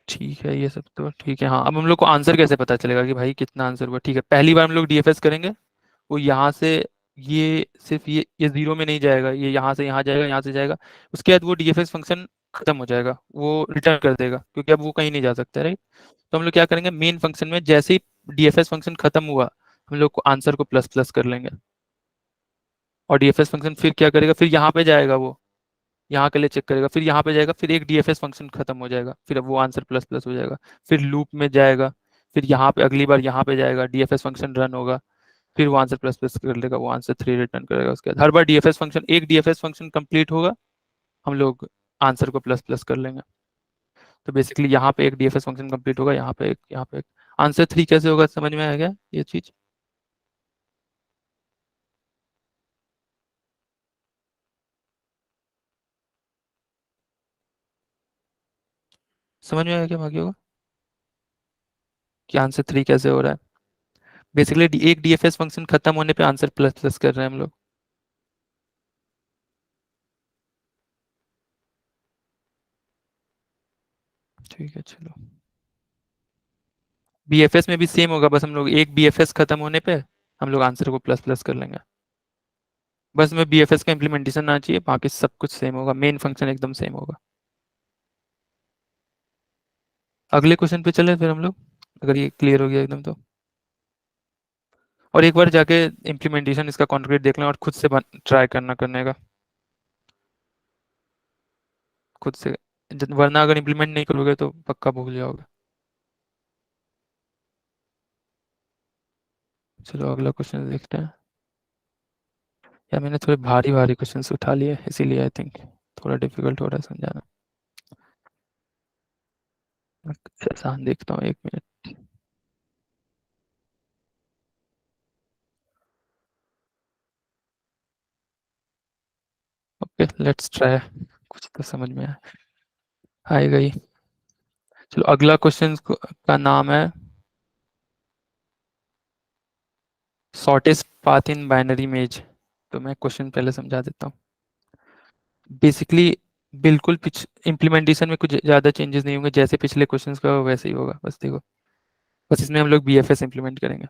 B: ठीक है, ये सब तो ठीक है। हाँ, अब हम लोग को आंसर कैसे पता चलेगा कि भाई कितना आंसर हुआ? ठीक है, पहली बार हम लोग डीएफएस करेंगे, वो यहाँ से ये सिर्फ ये जीरो में नहीं जाएगा, ये यहाँ से यहाँ जाएगा, यहाँ से जाएगा। उसके बाद वो डीएफएस फंक्शन खत्म हो जाएगा, वो रिटर्न कर देगा, क्योंकि अब वो कहीं नहीं जा सकता, राइट? तो हम लोग क्या करेंगे, मेन फंक्शन में जैसे ही डीएफएस फंक्शन खत्म हुआ, हम लोग को आंसर को प्लस प्लस कर लेंगे। और डीएफएस फंक्शन फिर क्या करेगा, फिर यहाँ पे जाएगा, वो यहाँ के लिए चेक करेगा, फिर यहाँ पे जाएगा, फिर एक डीएफएस फंक्शन खत्म हो जाएगा, फिर अब वो आंसर प्लस प्लस हो जाएगा। फिर लूप में जाएगा, फिर यहाँ पे अगली बार यहाँ पे जाएगा, डीएफएस फंक्शन रन होगा, फिर वो आंसर प्लस प्लस कर लेगा, वो आंसर 3 रिटर्न करेगा। उसके बाद हर बार डीएफएस फंक्शन, एक डीएफएस फंक्शन कंप्लीट होगा, हम लोग आंसर को प्लस प्लस कर लेंगे। तो बेसिकली यहाँ पे एक डीएफएस फंक्शन कंप्लीट होगा, यहाँ पे एक, यहाँ पे एक। आंसर 3 कैसे होगा, समझ में आ गया ये चीज? समझ में आया क्या बाकी होगा कि आंसर 3 कैसे हो रहा है? बेसिकली एक डीएफएस फंक्शन खत्म होने पे आंसर प्लस प्लस कर रहे हैं हम लोग। ठीक है, चलो। बीएफएस में भी सेम होगा, बस हम लोग एक बीएफएस खत्म होने पे हम लोग आंसर को प्लस प्लस कर लेंगे। बस में बीएफएस का इम्प्लीमेंटेशन ना चाहिए, बाकी सब कुछ सेम होगा, मेन फंक्शन एकदम सेम होगा। अगले क्वेश्चन पे चले फिर हम लोग, अगर ये क्लियर हो गया एकदम तो। और एक बार जाके इम्प्लीमेंटेशन इसका कॉन्क्रीट देख लें और खुद से ट्राई करने का खुद से। वरना अगर इम्प्लीमेंट नहीं करोगे तो पक्का भूल जाओगे। चलो अगला क्वेश्चन देखते हैं। यार मैंने थोड़े भारी भारी क्वेश्चन उठा लिए, इसीलिए आई थिंक थोड़ा डिफिकल्ट हो रहा है समझाना। कुछ आसान देखता हूँ, 1 मिनट। Okay, let's try. कुछ तो समझ में आएगा ही। चलो अगला क्वेश्चन का नाम है shortest path in binary image. तो मैं क्वेश्चन पहले समझा देता हूँ। बेसिकली बिल्कुल इम्प्लीमेंटेशन में कुछ ज़्यादा चेंजेस नहीं होंगे, जैसे पिछले क्वेश्चंस का वैसे ही होगा, बस देखो। बस इसमें हम लोग बीएफएस इम्प्लीमेंट करेंगे।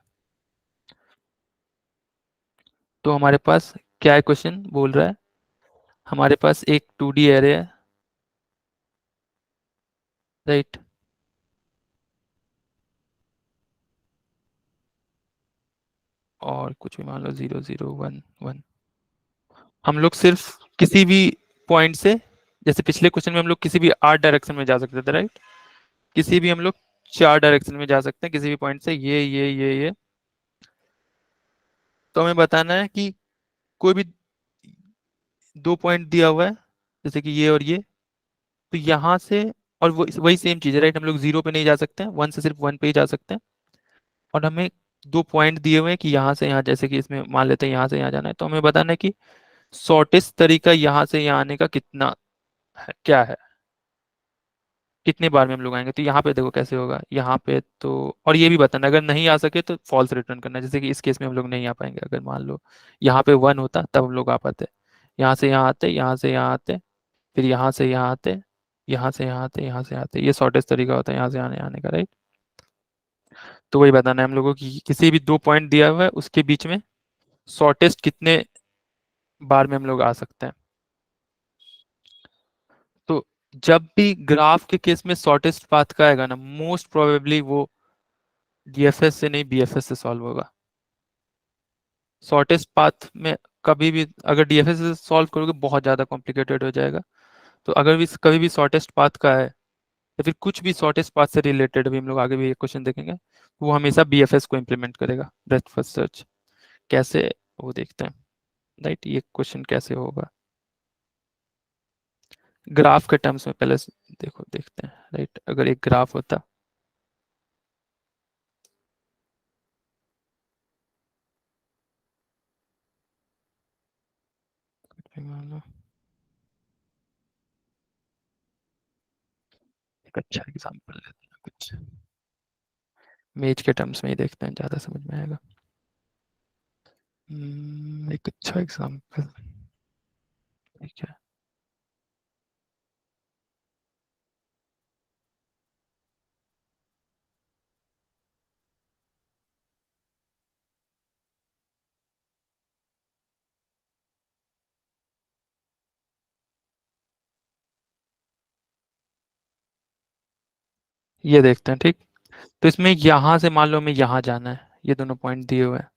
B: तो हमारे पास क्या है, क्वेश्चन बोल रहा है हमारे पास एक 2D एरे है, राइट? और कुछ भी मान लो 0 0 1 1। हम लोग सिर्फ किसी भी पॉइंट से, जैसे पिछले क्वेश्चन में हम लोग किसी भी 8 डायरेक्शन में जा सकते थे, राइट? किसी भी हम लोग 4 डायरेक्शन में जा सकते हैं किसी भी पॉइंट से, ये। तो हमें बताना है कि कोई भी 2 पॉइंट दिया हुआ है, जैसे कि ये और ये। तो यहाँ से, और वो वही सेम चीज़ है, राइट? हम लोग 0 पे नहीं जा सकते हैं, 1 से सिर्फ 1 पे ही जा सकते हैं। और हमें 2 पॉइंट दिए हुए हैं कि यहाँ से यहाँ, जैसे कि इसमें मान लेते हैं यहाँ से यहाँ जाना है। तो हमें बताना है कि शॉर्टेस्ट तरीका यहाँ से यहाँ आने का कितना है, क्या है, कितने बार में हम लोग आएंगे। तो यहाँ पे देखो कैसे होगा, यहाँ पे तो। और ये भी बताना, अगर नहीं आ सके तो फॉल्स रिटर्न करना। जैसे कि इस केस में हम लोग नहीं आ पाएंगे, अगर मान लो यहाँ पे 1 होता तब हम लोग आ पाते। यहाँ से यहाँ आते, यहाँ से यहाँ आते, फिर यहाँ से यहाँ आते, यहाँ से यहाँ आते, यहाँ से आते। ये शॉर्टेस्ट तरीका होता है यहाँ से आने आने का, राइट? तो वही बताना है हम लोगों की किसी भी 2 पॉइंट दिया हुआ है उसके बीच में शॉर्टेस्ट कितने बार में हम लोग आ सकते हैं। तो जब भी ग्राफ के केस में शॉर्टेस्ट पाथ का आएगा ना, मोस्ट प्रोबेबली वो डीएफएस से नहीं बीएफएस से सॉल्व होगा। शॉर्टेस्ट पाथ में कभी भी अगर डीएफएस से सॉल्व करोगे बहुत ज़्यादा कॉम्प्लिकेटेड हो जाएगा। तो अगर भी कभी भी शॉर्टेस्ट पाथ का है, या फिर कुछ भी शॉर्टेस्ट पाथ से रिलेटेड भी हम लोग आगे भी एक क्वेश्चन देखेंगे, तो वो हमेशा बीएफएस को इम्प्लीमेंट करेगा, ब्रेथ फर्स्ट सर्च। कैसे, वो देखते हैं, राइट? ये क्वेश्चन कैसे होगा ग्राफ के टर्म्स में, पहले देखो देखते हैं, राइट? अगर एक ग्राफ होता, मान लो एक अच्छा एग्जांपल लेते हैं, कुछ मेज के टर्म्स में ही देखते हैं, ज़्यादा समझ में आएगा। एक अच्छा एग्जांपल, ठीक है। ये देखते हैं, ठीक। तो इसमें यहाँ से मान लो हमें यहाँ जाना है, ये दोनों पॉइंट दिए हुए हैं,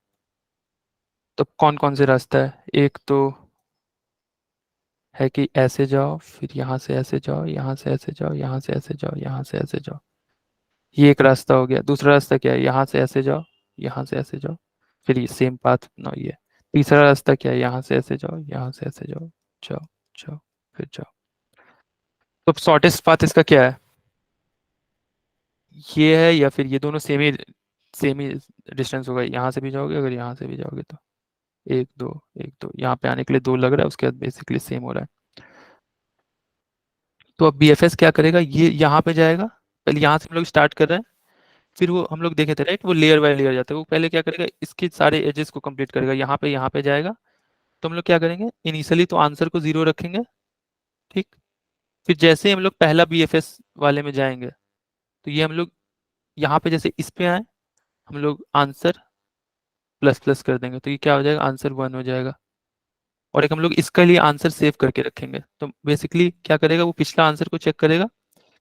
B: तो कौन कौन से रास्ता है? एक तो है कि ऐसे जाओ, फिर यहाँ से ऐसे जाओ, यहाँ से ऐसे जाओ, यहाँ से ऐसे जाओ, यहाँ से ऐसे जाओ, ये एक रास्ता हो गया। दूसरा रास्ता क्या है? यहाँ से ऐसे जाओ, यहाँ से ऐसे जाओ, फिर ये सेम पाथ अपनाओ ये। तीसरा रास्ता क्या है? यहाँ से ऐसे जाओ, यहाँ से ऐसे जाओ, जाओ जाओ, फिर जाओ। तो शॉर्टेस्ट पाथ इसका क्या है? ये है, या फिर ये दोनों सेम ही डिस्टेंस होगा? यहाँ से भी जाओगे, अगर यहाँ से भी जाओगे तो एक दो, एक दो, यहाँ पे आने के लिए 2 लग रहा है, उसके बाद बेसिकली सेम हो रहा है। तो अब BFS क्या करेगा? ये यहाँ पे जाएगा, पहले यहाँ से हम लोग स्टार्ट कर रहे हैं, फिर वो हम लोग देखे थे राइट, वो लेयर बाय लेयर जाता है। वो पहले क्या करेगा? इसके सारे एजेस को कंप्लीट करेगा, यहाँ पे जाएगा। तो हम लोग क्या करेंगे? इनिशियली तो आंसर को 0 रखेंगे, ठीक। फिर जैसे ही हम लोग पहला BFS वाले में जाएंगे, तो ये हम लोग यहाँ पे जैसे इस पे आए, हम लोग आंसर प्लस प्लस कर देंगे, तो ये क्या हो जाएगा? आंसर 1 हो जाएगा। और एक हम लोग इसका लिए आंसर सेव करके रखेंगे। तो बेसिकली क्या करेगा? वो पिछला आंसर को चेक करेगा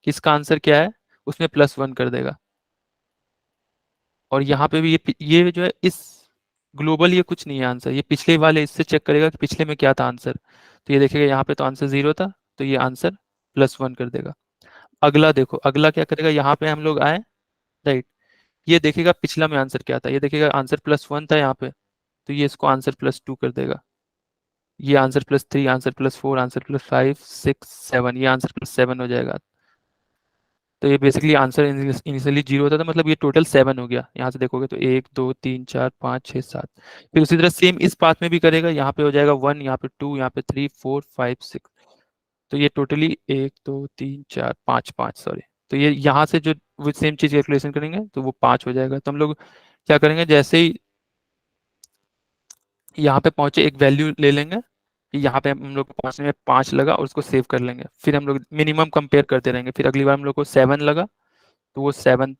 B: कि इसका आंसर क्या है, उसमें +1 कर देगा। और यहाँ पे भी ये जो है इस ग्लोबल, ये कुछ नहीं है आंसर, ये पिछले वाले इससे चेक करेगा कि पिछले में क्या था आंसर। तो ये देखेगा यहाँ पे तो आंसर 0 था, तो ये आंसर +1 कर देगा। अगला देखो, अगला क्या करेगा? यहाँ पे हम लोग आए, राइट, ये देखेगा पिछला में आंसर क्या था, ये देखेगा आंसर +1 था यहाँ पे, तो ये इसको आंसर +2 कर देगा। ये आंसर +3, आंसर +4, आंसर +5, 6, 7, ये आंसर +7 हो जाएगा। तो ये बेसिकली आंसर इनिशियली 0 होता था, मतलब ये टोटल 7 हो गया। यहाँ से देखोगे तो 1 2 3 4 5 6 7। फिर उसी तरह सेम इस पाथ में भी करेगा, यहाँ पे हो जाएगा 1, यहाँ पे 2, यहाँ पे 3 4 5 6। तो ये टोटली 1 2 3 4 5 5, सॉरी। तो ये यहाँ से जो वो सेम चीज कैलकुलेशन करेंगे तो वो 5 हो जाएगा। तो हम लोग क्या करेंगे? जैसे ही यहाँ पे पहुंचे, एक वैल्यू ले लेंगे कि यहाँ पे हम लोग को पहुंचने में 5 लगा, और उसको सेव कर लेंगे। फिर हम लोग मिनिमम कंपेयर करते रहेंगे, फिर अगली बार हम लोग को 7 लगा, तो वो 7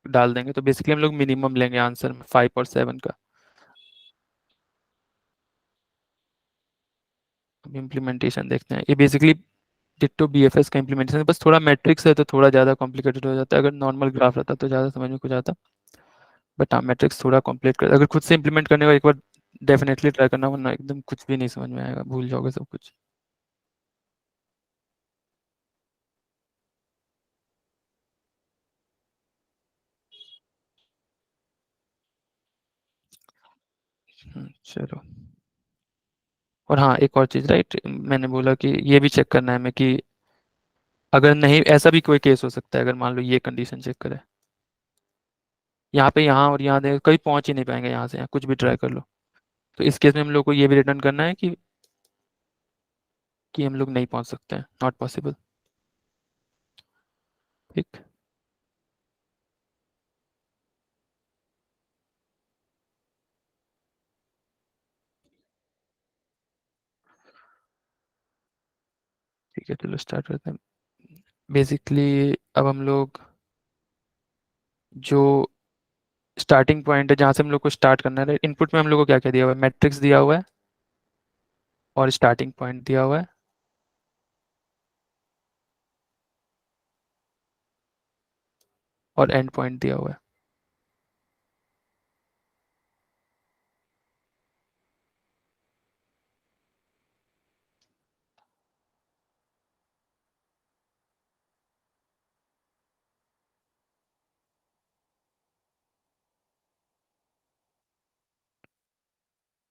B: डाल देंगे। तो बेसिकली हम लोग मिनिमम लेंगे आंसर में 5 और 7 का। अब इम्प्लीमेंटेशन देखते हैं। ये बेसिकली डिट्टो BFS का इम्प्लीमेंटेशन है, बस थोड़ा मैट्रिक्स है तो थोड़ा ज़्यादा कॉम्प्लिकेटेड हो जाता है। अगर नॉर्मल ग्राफ रहता तो ज़्यादा समझ में कुछ आता, बट हाँ मैट्रिक्स थोड़ा कॉम्प्लीट कर, अगर खुद से इम्प्लीमेंट करने का एक बार डेफिनेटली ट्राई करना, वरना एकदम कुछ भी नहीं समझ में आएगा, भूल जाओगे सब कुछ। चलो। और हाँ एक और चीज़, राइट, मैंने बोला कि ये भी चेक करना है हमें कि अगर नहीं, ऐसा भी कोई केस हो सकता है, अगर मान लो ये कंडीशन चेक करें, यहाँ पे यहाँ और यहाँ कहीं पहुंच ही नहीं पाएंगे, यहाँ से यहाँ कुछ भी ट्राई कर लो। तो इस केस में हम लोग को ये भी रिटर्न करना है कि हम लोग नहीं पहुंच सकते हैं, नॉट पॉसिबल, ठीक। ठीक है, चलो स्टार्ट करते हैं। बेसिकली अब हम लोग जो स्टार्टिंग पॉइंट है जहाँ से हम लोग को स्टार्ट करना है, इनपुट में हम लोग को क्या क्या दिया हुआ है? मैट्रिक्स दिया हुआ है, और स्टार्टिंग पॉइंट दिया हुआ है, और एंड पॉइंट दिया हुआ है।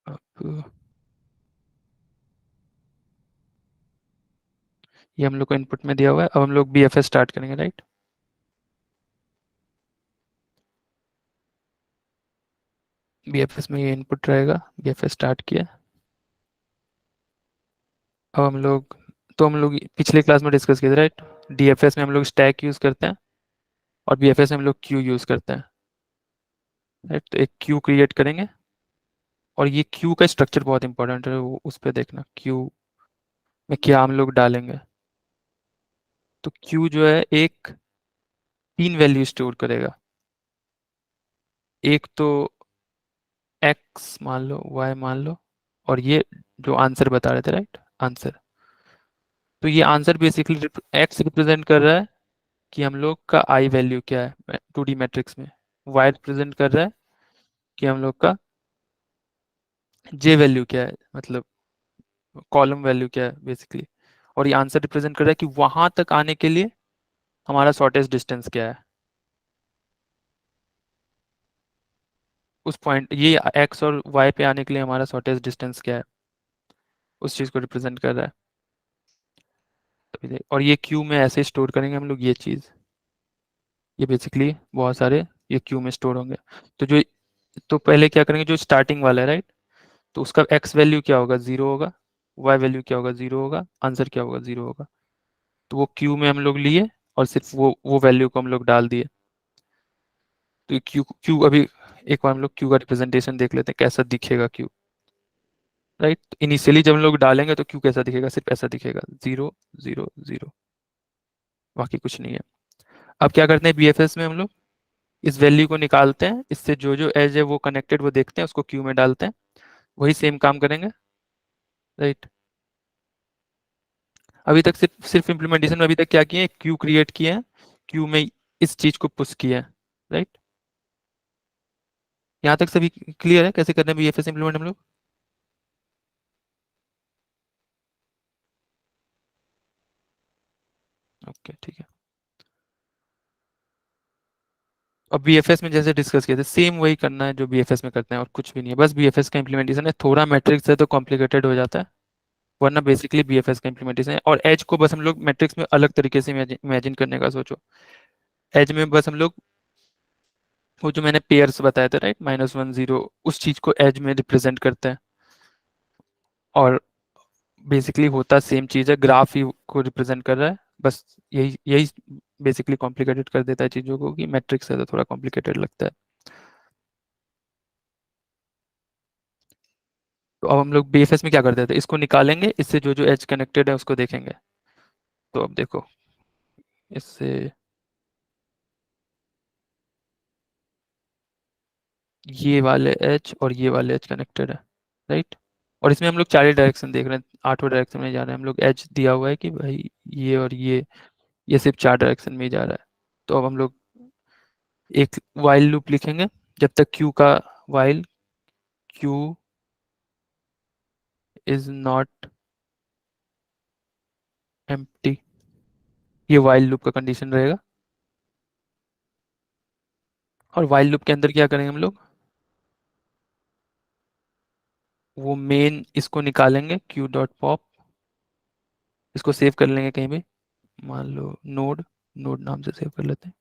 B: अब ये हम लोग को इनपुट में दिया हुआ है। अब हम लोग BFS स्टार्ट करेंगे, राइट। BFS में ये इनपुट रहेगा, BFS स्टार्ट किया। अब हम लोग पिछले क्लास में डिस्कस किए थे, राइट। DFS में हम लोग स्टैक यूज करते हैं, और BFS में हम लोग क्यू यूज करते हैं, राइट। तो एक क्यू क्रिएट करेंगे, और ये क्यू का स्ट्रक्चर बहुत इंपॉर्टेंट है, वो उस पर देखना क्यू में क्या हम लोग डालेंगे। तो क्यू जो है एक 3 वैल्यू स्टोर करेगा। एक तो x मान लो, y मान लो, और ये जो आंसर बता रहे थे, राइट, आंसर। तो ये आंसर बेसिकली x रिप्रेजेंट कर रहा है कि हम लोग का आई वैल्यू क्या है 2D मैट्रिक्स में, वाई रिप्रेजेंट कर रहा है कि हम लोग का जे वैल्यू क्या है, मतलब कॉलम वैल्यू क्या है बेसिकली, और ये आंसर रिप्रेजेंट कर रहा है कि वहां तक आने के लिए हमारा शॉर्टेस्ट डिस्टेंस क्या है उस पॉइंट, ये एक्स और वाई पे आने के लिए हमारा शॉर्टेस्ट डिस्टेंस क्या है, उस चीज को रिप्रेजेंट कर रहा है। और ये क्यू में ऐसे स्टोर करेंगे हम लोग ये चीज, ये बेसिकली बहुत सारे ये क्यू में स्टोर होंगे। तो पहले क्या करेंगे, जो स्टार्टिंग वाला है राइट, तो उसका एक्स वैल्यू क्या होगा, 0 होगा, वाई वैल्यू क्या होगा, 0 होगा, आंसर क्या होगा, 0 होगा। तो वो क्यू में हम लोग लिए और सिर्फ वो वैल्यू को हम लोग डाल दिए। तो ये क्यू क्यू अभी एक बार हम लोग क्यू का रिप्रेजेंटेशन देख लेते हैं कैसा दिखेगा क्यू, राइट। तो इनिशियली जब हम लोग डालेंगे तो क्यू कैसा दिखेगा, सिर्फ ऐसा दिखेगा 0 0 0, बाकी कुछ नहीं है। अब क्या करते हैं बीएफएस में हम लोग इस वैल्यू को निकालते हैं, इससे जो जो एज है वो कनेक्टेड वो देखते हैं, उसको क्यू में डालते हैं, वही सेम काम करेंगे, राइट। अभी तक सिर्फ सिर्फ इम्प्लीमेंटेशन में अभी तक क्या किए, क्यू क्रिएट किए हैं, क्यू में इस चीज को पुश किया है, राइट। यहाँ तक सभी क्लियर है कैसे करना है बीएफएस इम्प्लीमेंट हम लोग? ओके ठीक है। अब बीएफएस में जैसे डिस्कस किए थे सेम वही करना है जो बीएफएस में करते हैं, और कुछ भी नहीं है, बस बीएफएस का इम्प्लीमेंटेशन है, थोड़ा मैट्रिक्स है तो कॉम्प्लिकेटेड हो जाता है, वरना बेसिकली बीएफएस का इम्प्लीमेंटेशन है। और एज को बस हम लोग मैट्रिक्स में अलग तरीके से इमेजिन करने का सोचो। एज में बस हम लोग वो जो मैंने पेयर्स बताए थे राइट, -1 0, उस चीज को एज में रिप्रेजेंट करते हैं, और बेसिकली होता सेम चीज है, ग्राफ ही को रिप्रेजेंट कर रहा है, बस यही यही बेसिकली कॉम्प्लिकेटेड कर देता है चीजों को, कि मैट्रिक्स है तो थोड़ा कॉम्प्लिकेटेड लगता है। तो अब हम लोग बीएफएस में क्या करते थे, इसको निकालेंगे, इससे जो जो एज कनेक्टेड है उसको देखेंगे। तो अब देखो इससे ये वाले एज और ये वाले एज कनेक्टेड है, राइट। और इसमें हम लोग चार डायरेक्शन देख रहे हैं, आठों डायरेक्शन में जा रहे हैं हम लोग, एज दिया हुआ है कि भाई ये और ये सिर्फ 4 डायरेक्शन में ही जा रहा है। तो अब हम लोग एक वाइल लूप लिखेंगे जब तक क्यू का while Q is not empty, ये वाइल लूप का कंडीशन रहेगा। और वाइल लूप के अंदर क्या करेंगे हम लोग, वो मेन इसको निकालेंगे क्यू डॉट पॉप, इसको सेव कर लेंगे कहीं भी, मान लो नोड, नोड नाम से सेव कर लेते हैं।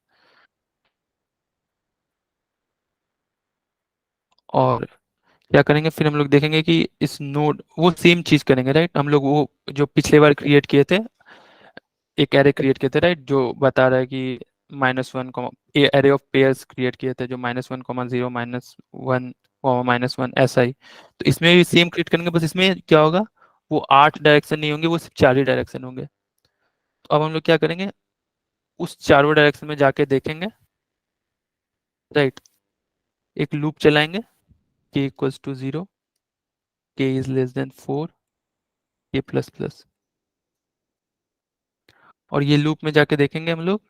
B: और क्या करेंगे फिर हम लोग देखेंगे कि इस नोड वो सेम चीज करेंगे राइट, हम लोग वो जो पिछले बार क्रिएट किए थे, एक एरे क्रिएट किए थे राइट, जो बता रहा है कि -1, एरे ऑफ पेयर्स क्रिएट किए थे जो -1, 0, -1, -1 ऐसा ही। तो इसमें भी सेम क्रिएट करेंगे, बस इसमें क्या होगा, वो 8 डायरेक्शन नहीं होंगे, वो सिर्फ 4 ही डायरेक्शन होंगे। तो अब हम लोग क्या करेंगे, उस चारों डायरेक्शन में जाके देखेंगे, राइट। एक लूप चलाएंगे k = 0, k <4, k++, और ये लूप में जाके देखेंगे हम लोग,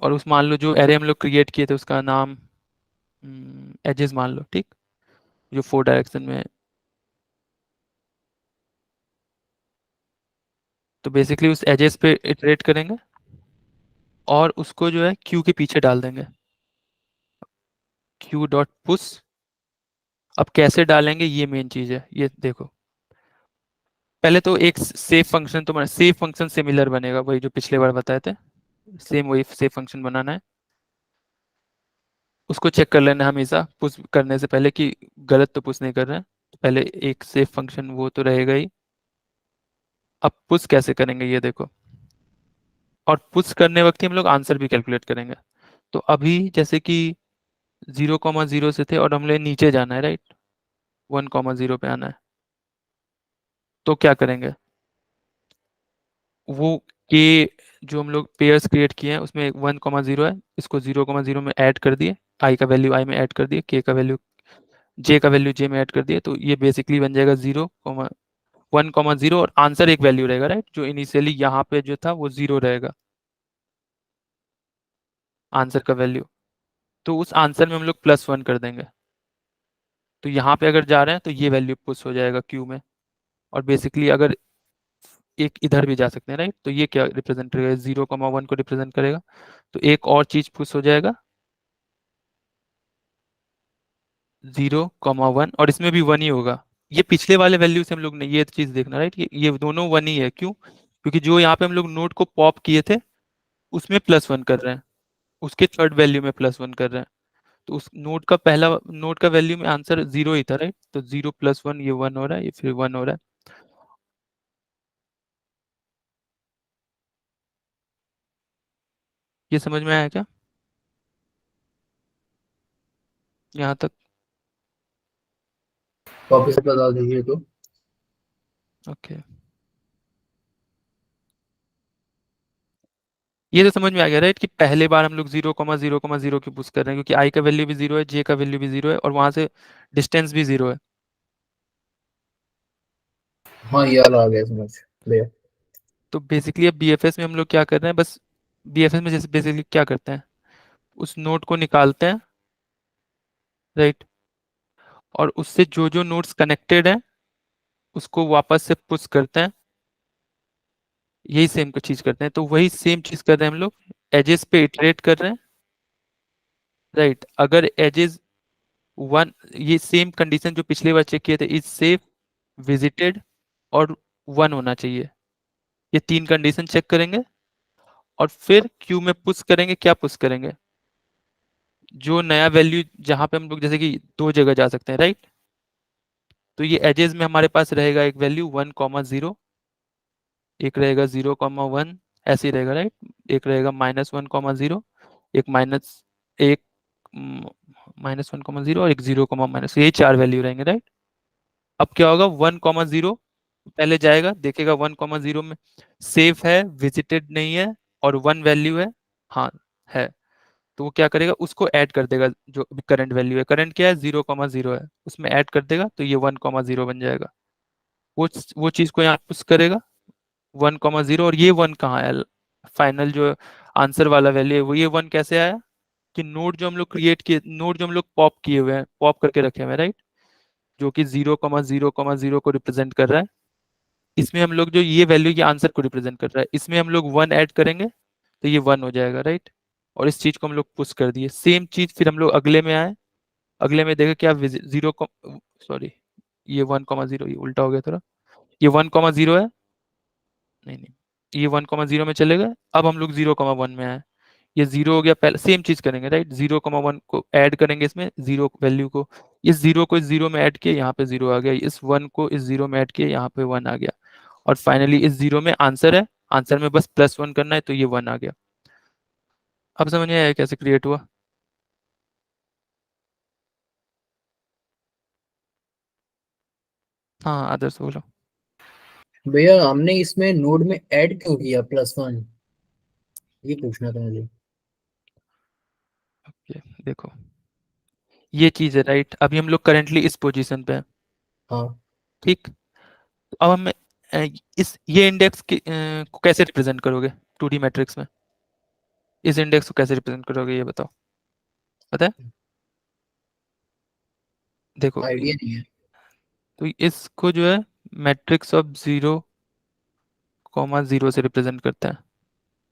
B: और उस मान लो जो एरे हम लोग क्रिएट किए थे उसका नाम एजेस मान लो, ठीक, जो 4 डायरेक्शन में है। तो बेसिकली उस एजेस पे इटरेट करेंगे और उसको जो है क्यू के पीछे डाल देंगे, क्यू डॉट पुश। अब कैसे डालेंगे ये मेन चीज है, ये देखो, पहले तो एक सेव फंक्शन, तो सेव फंक्शन सिमिलर बनेगा वही जो पिछले बार बताए थे, सेम वही सेव फंक्शन बनाना है। उसको चेक कर लेना हमेशा पुश करने से पहले कि गलत तो पुश नहीं कर रहे हैं, पहले एक सेव फंक्शन वो तो रहेगा ही। अब पुश कैसे करेंगे ये देखो, और पुश करने वक्त ही हम लोग आंसर भी कैलकुलेट करेंगे। तो अभी जैसे कि 0,0 से थे और हमने नीचे जाना है राइट, 1,0 पे आना है, तो क्या करेंगे, वो के जो हम लोग पेयर्स क्रिएट किए हैं उसमें 1,0 है, इसको 0,0 में ऐड कर दिए, आई का वैल्यू आई में ऐड कर दिए, के का वैल्यू जे का वैल्यू जे में ऐड कर दिए, तो ये बेसिकली बन जाएगा 1,0, और आंसर एक वैल्यू रहेगा राइट, जो इनिशियली यहाँ पे जो था वो 0 रहेगा। आंसर का वैल्यू, तो उस आंसर में हम लोग +1 कर देंगे। तो यहाँ पे अगर जा रहे हैं तो ये वैल्यू पुश हो जाएगा क्यू में, और बेसिकली अगर एक इधर भी जा सकते हैं, राइट, तो ये क्या रिप्रेजेंट करेगा, 0,1 को रिप्रेजेंट करेगा। तो एक और चीज पुश हो जाएगा 0,1, और इसमें भी 1 ही होगा। ये पिछले वाले वैल्यू से हम लोग ने ये चीज देखना, राइट, ये दोनों 1 ही है। क्यों? क्योंकि जो यहाँ पे हम लोग नोट को पॉप किए थे उसमें +1 कर रहे हैं, उसके थर्ड वैल्यू में +1 कर रहे हैं। तो उस नोट का पहला नोट का वैल्यू में आंसर 0 ही था, राइट, तो 0 + 1 ये 1 हो रहा है, ये फिर 1 हो रहा है। ये समझ में आया क्या यहाँ तक?
C: वापस बता दीजिए तो।
B: ओके, ये तो समझ में आ गया, राइट, कि पहले बार हम लोग 0,0,0 की पुश कर रहे हैं क्योंकि i का वैल्यू भी 0 है, j का वैल्यू भी 0 है, और वहां से डिस्टेंस भी 0 है।
C: हाँ ये वाला आ गया समझ लिया।
B: तो बेसिकली अब बीएफएस में हम लोग क्या कर रहे हैं, बस बीएफएस में जैसे बेसिकली क्या करते हैं, उस नोट को निकालते हैं, राइट, और उससे जो जो नोट्स कनेक्टेड हैं उसको वापस से पुश करते हैं। यही सेम को चीज करते हैं, तो वही सेम चीज कर रहे हैं हम लोग, एजेस पे इटरेट कर रहे हैं, राइट। अगर एजेस 1, ये सेम कंडीशन जो पिछली बार चेक किए थे, इज सेफ, विजिटेड और 1 होना चाहिए, ये 3 कंडीशन चेक करेंगे, और फिर क्यू में पुश करेंगे। क्या पुश करेंगे? जो नया वैल्यू, जहां पे हम लोग जैसे कि 2 जगह जा सकते हैं, राइट, तो ये एजेस में हमारे पास रहेगा एक वैल्यू 1,0, एक रहेगा 0,1, ऐसे ही रहेगा, राइट, एक रहेगा -1,0, एक माइनस एक -1,0 और एक 0, यही 4 वैल्यू रहेंगे, राइट। अब क्या होगा, 1,0 पहले जाएगा, देखेगा 1,0 में सेफ है, विजिटेड नहीं है, और 1 वैल्यू है, हाँ है, तो वो क्या करेगा, उसको ऐड कर देगा, जो अभी करंट वैल्यू है, करंट क्या है, 0,0 है, उसमें ऐड कर देगा, तो ये 1,0 बन जाएगा। वो चीज को यहाँ पुश करेगा 1,0, और ये 1 कहाँ है, फाइनल जो आंसर वाला वैल्यू है वो, ये 1 कैसे आया कि नोड जो हम लोग क्रिएट किए, नोड जो हम लोग पॉप किए हुए हैं, पॉप करके रखे हुए हैं, राइट, जो कि 0,0,0 को रिप्रेजेंट कर रहा है, इसमें हम लोग जो ये वैल्यू ये आंसर को रिप्रेजेंट कर रहा है, इसमें हम लोग 1 ऐड करेंगे तो ये 1 हो जाएगा, राइट। और इस चीज को हम लोग पुश कर दिए। सेम चीज फिर हम लोग अगले में आए, अगले में देखा क्या, 0, सॉरी, ये 1,0, ये उल्टा हो गया थोड़ा, ये 1,0 है, नहीं नहीं, ये 1,0 में चले गए। अब हम लोग 0,1 में आए, ये 0 हो गया, पहले सेम चीज करेंगे, राइट, 0,1 को ऐड करेंगे इसमें, 0 वैल्यू को, इस 0 को इस 0 में ऐड किए, यहाँ पे 0 आ गया, इस 1 को इस 0 में ऐड किए, यहाँ पे 1 आ गया, और फाइनली इस 0 में आंसर है, आंसर में बस +1 करना है, तो ये 1 आ गया। अब समझ में आया कैसे क्रिएट हुआ? हाँ, आदर्श बोलो।
C: भैया हमने इसमें नोड में ऐड क्यों किया +1, ये पूछना था मुझे।
B: ये देखो, ये चीज है, राइट, अभी हम लोग करेंटली इस पोजीशन पे हैं,
C: हाँ
B: ठीक। तो अब हम इस ये इंडेक्स को कैसे रिप्रेजेंट करोगे 2D मैट्रिक्स में? इस इंडेक्स को कैसे रिप्रेजेंट करोगे ये बताओ, पता है? देखो,
C: आइडिया नहीं है।
B: तो इसको जो है मैट्रिक्स ऑफ 0,0 से रिप्रेजेंट करता है।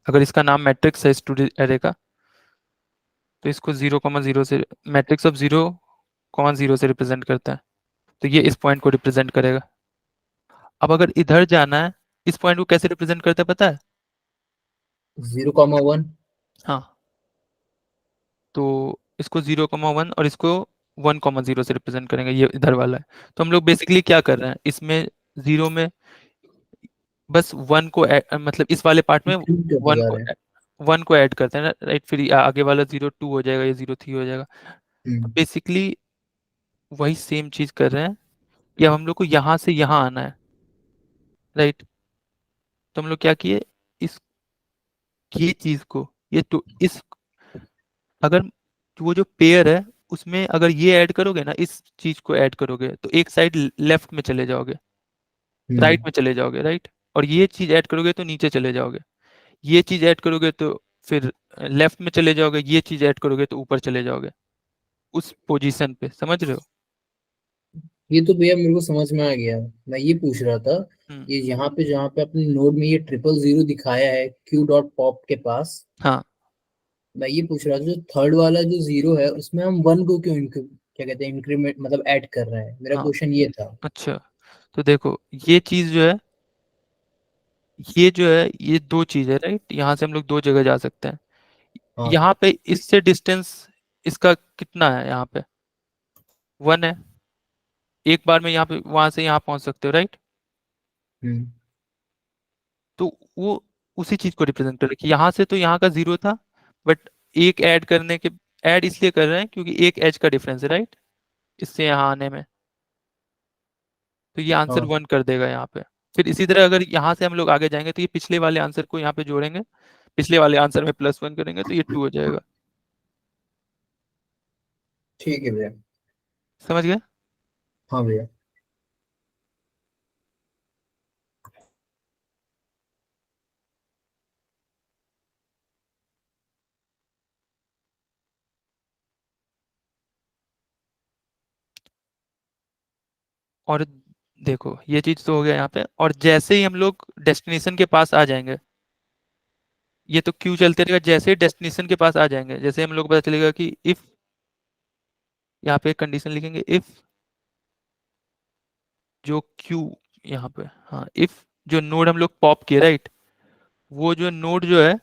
B: अगर इसका नाम मैट्रिक्स है इस 2D एरे का, तो इसको 0,0 से, मैट्रिक्स ऑफ 0,0 से रिप्रेजेंट करता है, तो ये इस पॉइंट को रिप्रेजेंट करेगा। अब अगर इधर जाना है, इस पॉइंट को कैसे रिप्रेजेंट करता है पता है?
C: 0,1।
B: हाँ, तो इसको 0,1 और इसको 1,0 से रिप्रेजेंट करेंगे, ये इधर वाला है। तो हम लोग बेसिकली क्या कर रहे हैं, इसमें 0 में बस 1 को मतलब इस वाले पार्ट में
C: इंक्लूड करते
B: 1
C: जा
B: को
C: रहे हैं।
B: 1 को ऐड करते हैं, राइट, फिर आगे वाला 0,2 हो जाएगा, ये 0,3 हो जाएगा।
C: हम्म,
B: बेसिकली वही सेम चीज कर रहे हैं कि अब हम लोग को यहाँ से यहाँ आना है, राइट। तो हम लोग क्या किए, इस ये चीज को, ये तो इस, अगर वो जो पेयर है उसमें अगर ये ऐड करोगे ना, इस चीज को ऐड करोगे, तो एक साइड लेफ्ट में चले जाओगे, राइट में चले जाओगे, राइट, और ये चीज ऐड करोगे तो नीचे चले जाओगे, ये चीज ऐड करोगे तो फिर लेफ्ट में चले जाओगे, ये चीज ऐड करोगे तो ऊपर चले जाओगे उस पोजीशन पे, समझ रहे हो?
C: ये तो भैया मेरे को समझ में आ गया। मैं ये पूछ रहा था,
B: हम्म,
C: ये यहाँ पे जहाँ पे अपने नोड में ये 000 दिखाया है क्यू डॉट पॉप के पास,
B: हाँ
C: मैं ये पूछ रहा था जो थर्ड वाला जो जीरो है उसमें हम वन को क्यों क्या कहते हैं इंक्रीमेंट मतलब ऐड कर रहे हैं, मेरा
B: हाँ।
C: क्वेश्चन ये था।
B: अच्छा, तो देखो ये चीज जो है, ये जो है, ये दो चीज है राइट, यहाँ से हम लोग दो जगह जा सकते हैं।
C: हाँ।
B: यहाँ पे इससे डिस्टेंस इसका कितना है, यहाँ पे 1 है। एक बार में यहाँ पे वहां से यहाँ पहुंच सकते हो राइट।
C: हम्म।
B: तो वो उसी चीज को रिप्रेजेंट कर रहा है कि यहाँ से तो यहाँ का 0 था, बट एक ऐड करने के, ऐड इसलिए कर रहे हैं क्योंकि एक एज का डिफरेंस है राइट, इससे यहाँ आने में। तो ये आंसर
C: हाँ
B: 1 कर देगा यहाँ पे। फिर इसी तरह अगर यहाँ से हम लोग आगे जाएंगे तो ये पिछले वाले आंसर को यहाँ पे जोड़ेंगे, पिछले वाले आंसर में +1 करेंगे तो ये 2 हो जाएगा।
C: ठीक है भैया।
B: समझ गए?
C: हाँ भैया।
B: और देखो ये चीज तो हो गया यहाँ पे, और जैसे ही हम लोग डेस्टिनेशन के पास आ जाएंगे, ये तो क्यू चलते रहेगा, जैसे ही डेस्टिनेशन के पास आ जाएंगे, जैसे हम लोग को पता चलेगा कि इफ, यहाँ पे कंडीशन लिखेंगे इफ जो क्यू यहाँ पे, हाँ इफ जो नोड हम लोग पॉप किए राइट, वो जो नोड जो है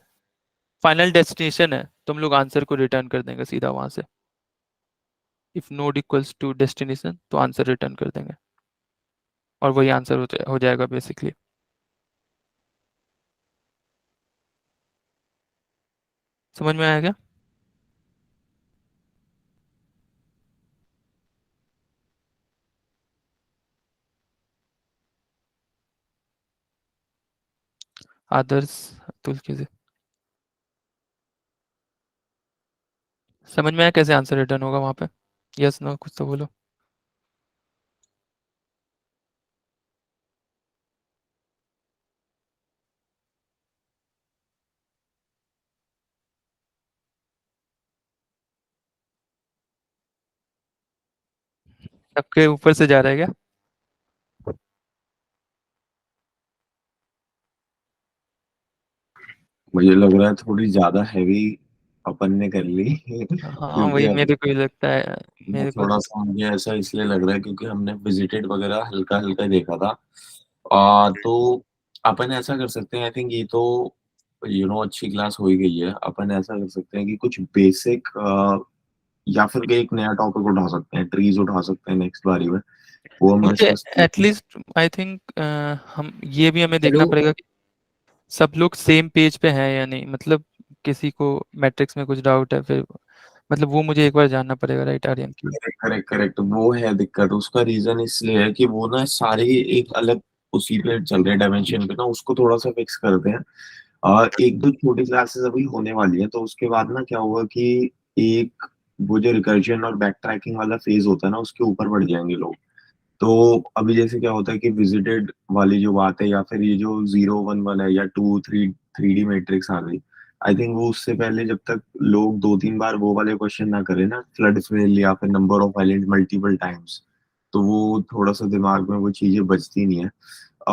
B: फाइनल डेस्टिनेशन है, तो हम लोग आंसर को रिटर्न कर देंगे सीधा वहां से। If node equals to destination तो आंसर रिटर्न कर देंगे, और वही आंसर हो जाएगा बेसिकली। समझ में आया क्या? आदर्श अतुल के समझ में आया कैसे आंसर रिटर्न होगा वहां पे? यस नो कुछ तो बोलो। सबके ऊपर से जा रहा है क्या?
A: मुझे लग रहा है थोड़ी ज्यादा हैवी अपन ने कर ली
B: हाँ
A: क्योंकि
B: वही मेरे को ही लगता है,
A: मैं
B: मेरे को।
A: थोड़ा सा, मुझे ऐसा इसलिए लग रहा है क्योंकि हमने विजिटेड वगैरह हल्का हल्का देखा था। तो अपन ऐसा कर सकते हैं, आई थिंक ये तो अच्छी क्लास हो ही गई है। अपन ऐसा कर सकते हैं कि कुछ बेसिक या फिर एक नया टॉपिक उठा सकते हैं, ट्रीज उठा सकते हैं नेक्स्ट बारी में, वो हम
B: मुझे
A: डिस्कस करते हैं।
B: एटलीस्ट आई थिंक हम ये भी हमें
C: चलो।
B: देखना पड़ेगा कि सब लोग सेम पेज पे हैं या नहीं, मतलब किसी को मैट्रिक्स में कुछ डाउट है फिर, मतलब वो मुझे एक बार जानना पड़ेगा राइट आर्यन की।
A: करेक्ट करेक्ट करेक्ट, वो है दिक्कत। उसका रीजन इसलिए है कि वो ना सारे एक अलग उसी पे चल रहे डायमेंशन पे ना, उसको थोड़ा सा फिक्स करते हैं। एक दो छोटी क्लासेस अभी होने वाली है, तो उसके बाद ना क्या होगा कि एक वो जो रिकर्जन और बैक ट्रैकिंग वाला फेज होता है ना, उसके ऊपर बढ़ जाएंगे लोग। तो अभी जैसे क्या होता है कि विजिटेड वाली जो बात है, या फिर ये जो 0 1 1 है या 2 3 3D मैट्रिक्स आ गई, आई थिंक वो उससे पहले जब तक लोग 2 3 बार वो वाले क्वेश्चन ना करें ना, फ्लड फेल या फिर number of island multiple times, तो वो थोड़ा सा दिमाग में वो चीजें बचती नहीं है।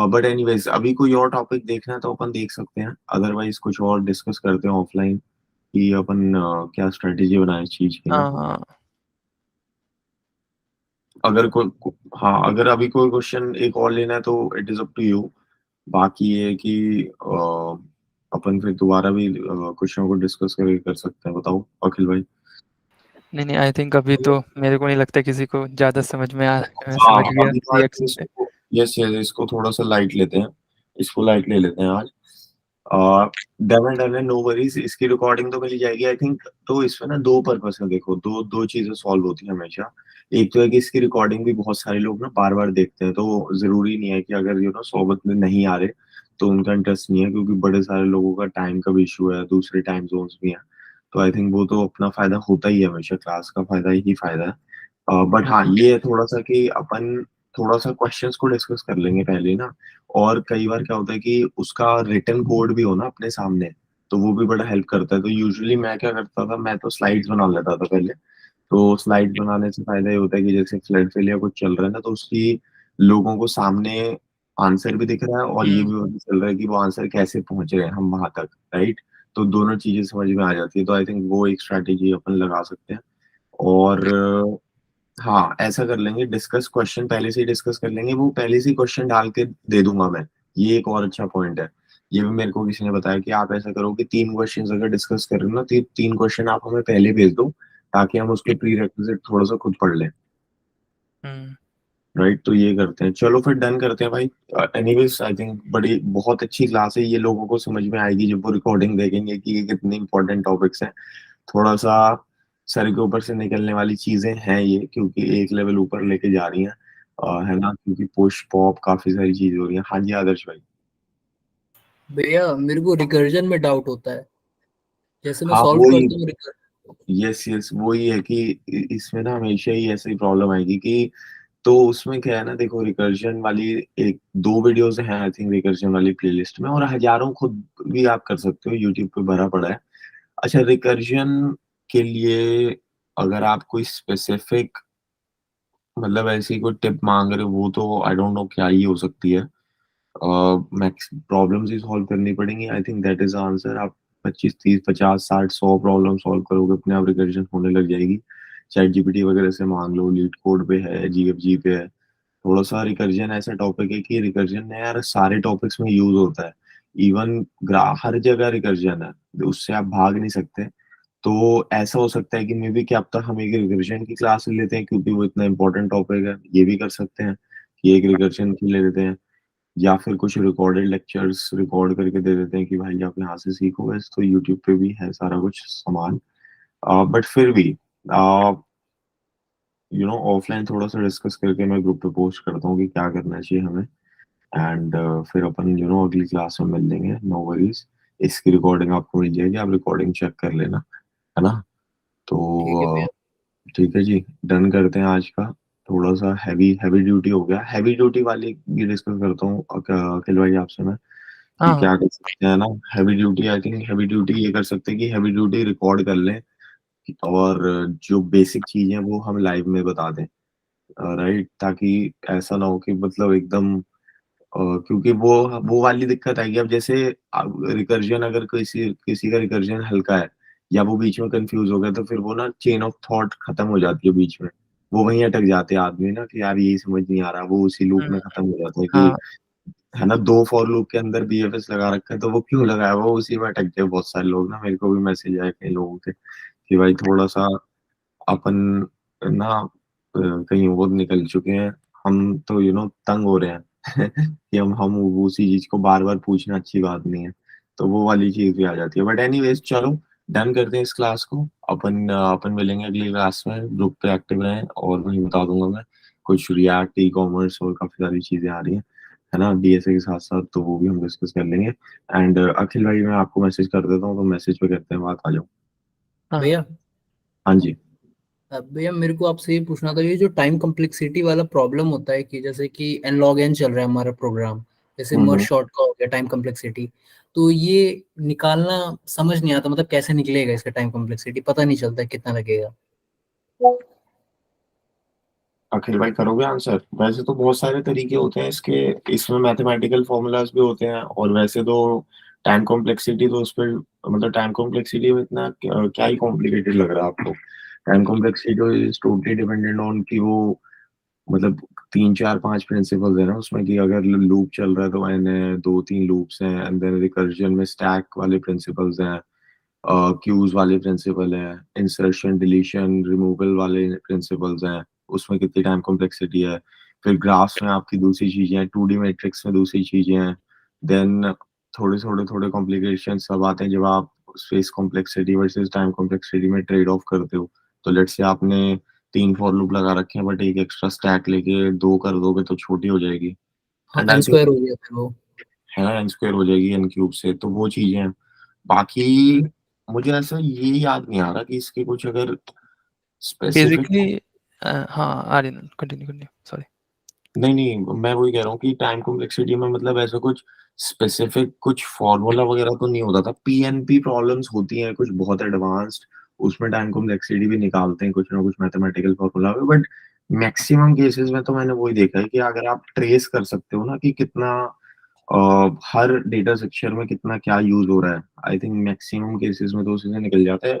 A: बट एनीवेज, अभी कोई और टॉपिक देखना है तो अपन देख सकते हैं, अदरवाइज कुछ और डिस्कस करते हैं ऑफलाइन कि अपन क्या स्ट्रेटेजी बनाए इस चीज की ना।
B: हाँ हाँ।
A: अगर कोई, हाँ अगर अभी कोई क्वेश्चन एक और लेना है तो it is up to you. बाकी ये है कि अपन फिर दोबारा भी क्वेश्चन को डिस्कस करके कर सकते हैं। बताओ अखिल भाई।
B: नहीं नहीं, आई थिंक अभी तो मेरे को नहीं लगता किसी को ज्यादा समझ में
A: हाँ
B: समझ गया
A: अभी तो I think
B: रिएक्शन से।
A: इसको, यस यस, इसको थोड़ा सा लाइट लेते हैं, इसको लाइट ले लेते हैं आज। डन डन है, नो वरीज, इसकी रिकॉर्डिंग तो मिल जाएगी आई थिंक। तो इसमें ना दो पर्पस है, देखो दो दो चीजें सॉल्व होती हैं हमेशा। एक तो है कि इसकी रिकॉर्डिंग भी बहुत सारे लोग ना बार बार देखते हैं, तो जरूरी नहीं है कि अगर सोबत में नहीं आ रहे तो उनका इंटरेस्ट नहीं है, क्योंकि बड़े सारे लोगों का टाइम का भी इशू है, दूसरे टाइम जोन्स भी हैं। तो आई थिंक वो तो अपना फायदा होता ही है, हमेशा क्लास का फायदा ही फायदा है। बट हाँ ये है थोड़ा सा कि अपन थोड़ा सा क्वेश्चंस को डिस्कस कर लेंगे पहले ना। और कई बार क्या होता है कि उसका रिटन कोड भी हो ना अपने सामने, तो वो भी बड़ा हेल्प करता है। तो यूजुअली मैं क्या करता था, मैं तो स्लाइड्स बना लेता था पहले। तो स्लाइड्स बनाने से फ़ायदा ये होता है कि जैसे फ्लड सेल या कुछ चल रहा है ना, तो उसकी लोगों को सामने आंसर भी दिख रहा है और ये भी पता चल रहा है कि वो आंसर कैसे पहुँच रहे हैं हम वहाँ तक, राइट? तो दोनों चीज़ें समझ में आ जाती है। तो आई थिंक वो एक स्ट्रैटेजी अपन लगा सकते हैं। और हाँ, ऐसा कर लेंगे, डिस्कस क्वेश्चन पहले से ही डिस्कस कर लेंगे, वो पहले से ही क्वेश्चन डाल के दे दूँगा मैं। ये एक और अच्छा पॉइंट है। ये भी मेरे को किसी ने बताया कि आप ऐसा करो कि 3 क्वेश्चन्स अगर डिस्कस कर रहे हो ना, तो 3 क्वेश्चन आप हमें पहले भेज दो, ताकि हम उसके प्रीरेक्विज़िट थोड़ा-सा खुद पढ़ लें,
B: हम्म,
A: राइट? तो ये करते हैं। चलो फिर डन करते हैं भाई। एनीवेज़ आई थिंक बहुत अच्छी क्लास है, ये लोगों को समझ में आएगी जब वो रिकॉर्डिंग देखेंगे कि ये कितने इम्पोर्टेंट टॉपिक्स हैं। थोड़ा-सा सर के ऊपर से निकलने वाली चीज़ें हैं ये, क्योंकि एक लेवल ऊपर लेके जा रही हैं। है ना? क्योंकि पुश, पॉप काफ़ी सारी चीज़ें हो रही हैं। हाँ जी, आदर्श भाई।
C: भैया मेरे को रिकर्जन में डाउट होता है, जैसे मैं
A: हाँ,
C: सॉल्व
A: वही।
C: करता हूँ
A: यस, वही है कि इसमें ना हमेशा ही ऐसी प्रॉब्लम आएगी कि तो उसमें क्या है ना, देखो रिकर्जन वाली एक 2 वीडियोज़ हैं आई थिंक रिकर्जन वाली प्लेलिस्ट में, और हज़ारों खुद भी आप कर सकते हो, यूट्यूब पे भरा पड़ा है। अच्छा, रिकर्जन के लिए अगर आप कोई स्पेसिफिक मतलब ऐसी कोई टिप माँग रहे हो, वो तो आई डोंट नो क्या ही हो सकती है। मैक्स प्रॉब्लम्स ही सॉल्व करनी पड़ेंगी, I think that is the answer. आप 25, 30, 50, 60, 100 प्रॉब्लम सॉल्व करोगे, अपने आप रिकर्जन होने लग जाएगी। चैटजीपीटी वगैरह से माँग लो, लीड कोड पे है, जीएफजी पे है। थोड़ा-सा रिकर्जन ऐसा टॉपिक है कि रिकर्जन ना यार सारे टॉपिक्स में यूज़ होता है। इवन हर जगह रिकर्जन है, उससे आप भाग नहीं सकते। तो ऐसा हो सकता है कि मे बी क्या पता हम एक रिविज़न की क्लास ले लेते हैं, क्योंकि वो इतना इम्पोर्टेंट टॉपिक है। ये भी कर सकते हैं कि एक रिविज़न की ले लेते हैं, या फिर कुछ रिकॉर्डेड लेक्चर्स रिकॉर्ड करके दे देते हैं कि भाई आप यहाँ से सीखो। वैसे तो यूट्यूब पे भी है सारा कुछ सामान। बट फिर भी अ, ऑफलाइन थोड़ा-सा डिस्कस करके मैं ग्रुप पे पोस्ट करता हूँ कि क्या करना चाहिए हमें। एंड फिर अपन अगली क्लास में मिल लेंगे, नो वरीज़। इसकी रिकॉर्डिंग आपको मिल जाएगी, आप रिकॉर्डिंग चेक कर लेना, है ना?
C: ठीक है
A: तो
C: भैया।
A: ठीक है जी, डन करते हैं आज का। थोड़ा-सा हैवी हैवी ड्यूटी हो गया। हैवी ड्यूटी वाली भी डिस्कस करता हूँ अखिल भाई आपसे मैं, कि
B: हाँ हाँ
A: क्या कर सकते हैं ना। Heavy duty I think heavy duty ये कर सकते हैं कि हैवी ड्यूटी रिकॉर्ड कर लें, और जो बेसिक चीज़ें हैं वो हम लाइव में बता दें। राइट? ताकि ऐसा ना हो कि मतलब एकदम क्योंकि वो वाली दिक्कत आएगी। अब जैसे रिकर्जन अगर किसी किसी का रिकर्जन हल्का है, या वो बीच में कन्फ्यूज़ हो गया, तो फिर वो ना चेन ऑफ थॉट खत्म हो जाती है बीच में। वो वहीं अटक जाते हैं आदमी ना, कि यार यही समझ नहीं आ रहा, वो उसी लूप
B: हम्म,
A: में खत्म हो जाता है कि
B: हाँ
A: है ना, 2 फॉर लूप के अंदर बीएफएस लगा रखा है, तो वो क्यों लगाया हुआ है, उसी में अटक गए बहुत सारे लोग ना। मेरे को भी मैसेज आए कई लोगों के कि भाई थोड़ा-सा अपन ना कहीं और निकल चुके हैं। हम तो तंग हो रहे हैं कि हम उसी चीज़ को बार-बार पूछना अच्छी बात नहीं है। तो वो वाली चीज़ भी आ जाती है। बट एनीवेज़ चलो डन करते हैं इस क्लास को। अपन मिलेंगे अगली क्लास में। ग्रुप पे एक्टिव रहें, और वहीं बता दूँगा मैं। कुछ रिएक्ट, ई-कॉमर्स और काफ़ी सारी चीज़ें आ रही हैं, है ना? डीएसए के साथ-साथ, तो वो भी हम डिस्कस कर लेंगे। एंड अखिल भाई मैं आपको मैसेज कर देता हूँ, तो मैसेज पे करते हैं बात, आ जाओ।
B: हाँ
C: भैया
A: हाँ जी।
C: भैया मेरे को आपसे ये पूछना था, ये जो टाइम कम्प्लेक्सिटी वाला प्रॉब्लम होता है कि जैसे कि एन लॉग एन चल रहा है हमारा प्रोग्राम, जैसे
A: हुँ,
C: मर्ज
A: हुँ।
C: शॉर्ट का हो गया टाइम कम्प्लेक्सिटी, तो ये निकालना समझ नहीं आता, मतलब कैसे निकलेगा इसका टाइम कम्प्लेक्सिटी, पता नहीं चलता है कितना लगेगा।
A: अखिल भाई करोगे आंसर? वैसे तो बहुत सारे तरीके होते हैं इसके, इसमें मैथमेटिकल फ़ॉर्मूलाज़ भी होते हैं, और वैसे तो टाइम कॉम्प्लेक्सिटी तो उसपे मतलब टाइम कॉम्प्लेक्सिटी में इतना क्या ही कॉम्प्लिकेटेड लग रहा है आपको? Time complexity is totally dependent on कि वो मतलब 3, 4, 5 प्रिंसिपल्स है ना उसमें, कि अगर लूप चल रहा है तो एन है, 2-3 लूप्स हैं, एंड देन रिकर्जन में स्टैक वाले प्रिंसिपल्स हैं, क्यूज़ वाले प्रिंसिपल हैं, इंसर्शन, डिलीशन, रिमूवल वाले प्रिंसिपल्स हैं, उसमें कितनी टाइम कॉम्प्लेक्सिटी है। फिर ग्राफ्स में आपकी दूसरी चीज़ें हैं, 2D मैट्रिक्स में दूसरी चीज़ें हैं। देन थोड़े कॉम्प्लिकेशंस तब आते हैं जब आप space complexity versus time complexity में ट्रेड ऑफ करते हो। तो लेट्स से आपने 3 फॉर लूप लगा रखे हैं, बट एक एक्स्ट्रा स्टैक लेके 2 कर दोगे तो छोटी हो जाएगी।
C: हाँ
A: and
C: N
A: I think
C: square हो गया फिर वो।
A: है ना, एन स्क्वायर हो जाएगी एन क्यूब से, तो वो चीज़ें हैं। बाकी मुझे ऐसा ये याद नहीं आ रहा कि इसके कुछ अगर स्पेसिफिक
B: बेसिकली हाँ आर्यन कंटिन्यू कंटिन्यू सॉरी।
A: नहीं, मैं वही कह रहा हूँ कि टाइम कॉम्प्लेक्सिटी में मतलब ऐसा कुछ स्पेसिफिक कुछ फ़ॉर्मूला वगैरह तो नहीं होता था। पीएनपी प्रॉब्लम्स होती हैं कुछ बहुत एडवांस्ड, उसमें टाइम कॉम्प्लेक्सिटी भी निकालते हैं कुछ ना कुछ मैथमेटिकल फ़ॉर्मूला में, बट मैक्सिमम केसेज़ में तो मैंने वही देखा है कि अगर आप ट्रेस कर सकते हो ना कि कितना हर डेटा स्ट्रक्चर में कितना क्या यूज़ हो रहा है, आई थिंक मैक्सिमम केसेज़ में तो उसी से निकल जाता है।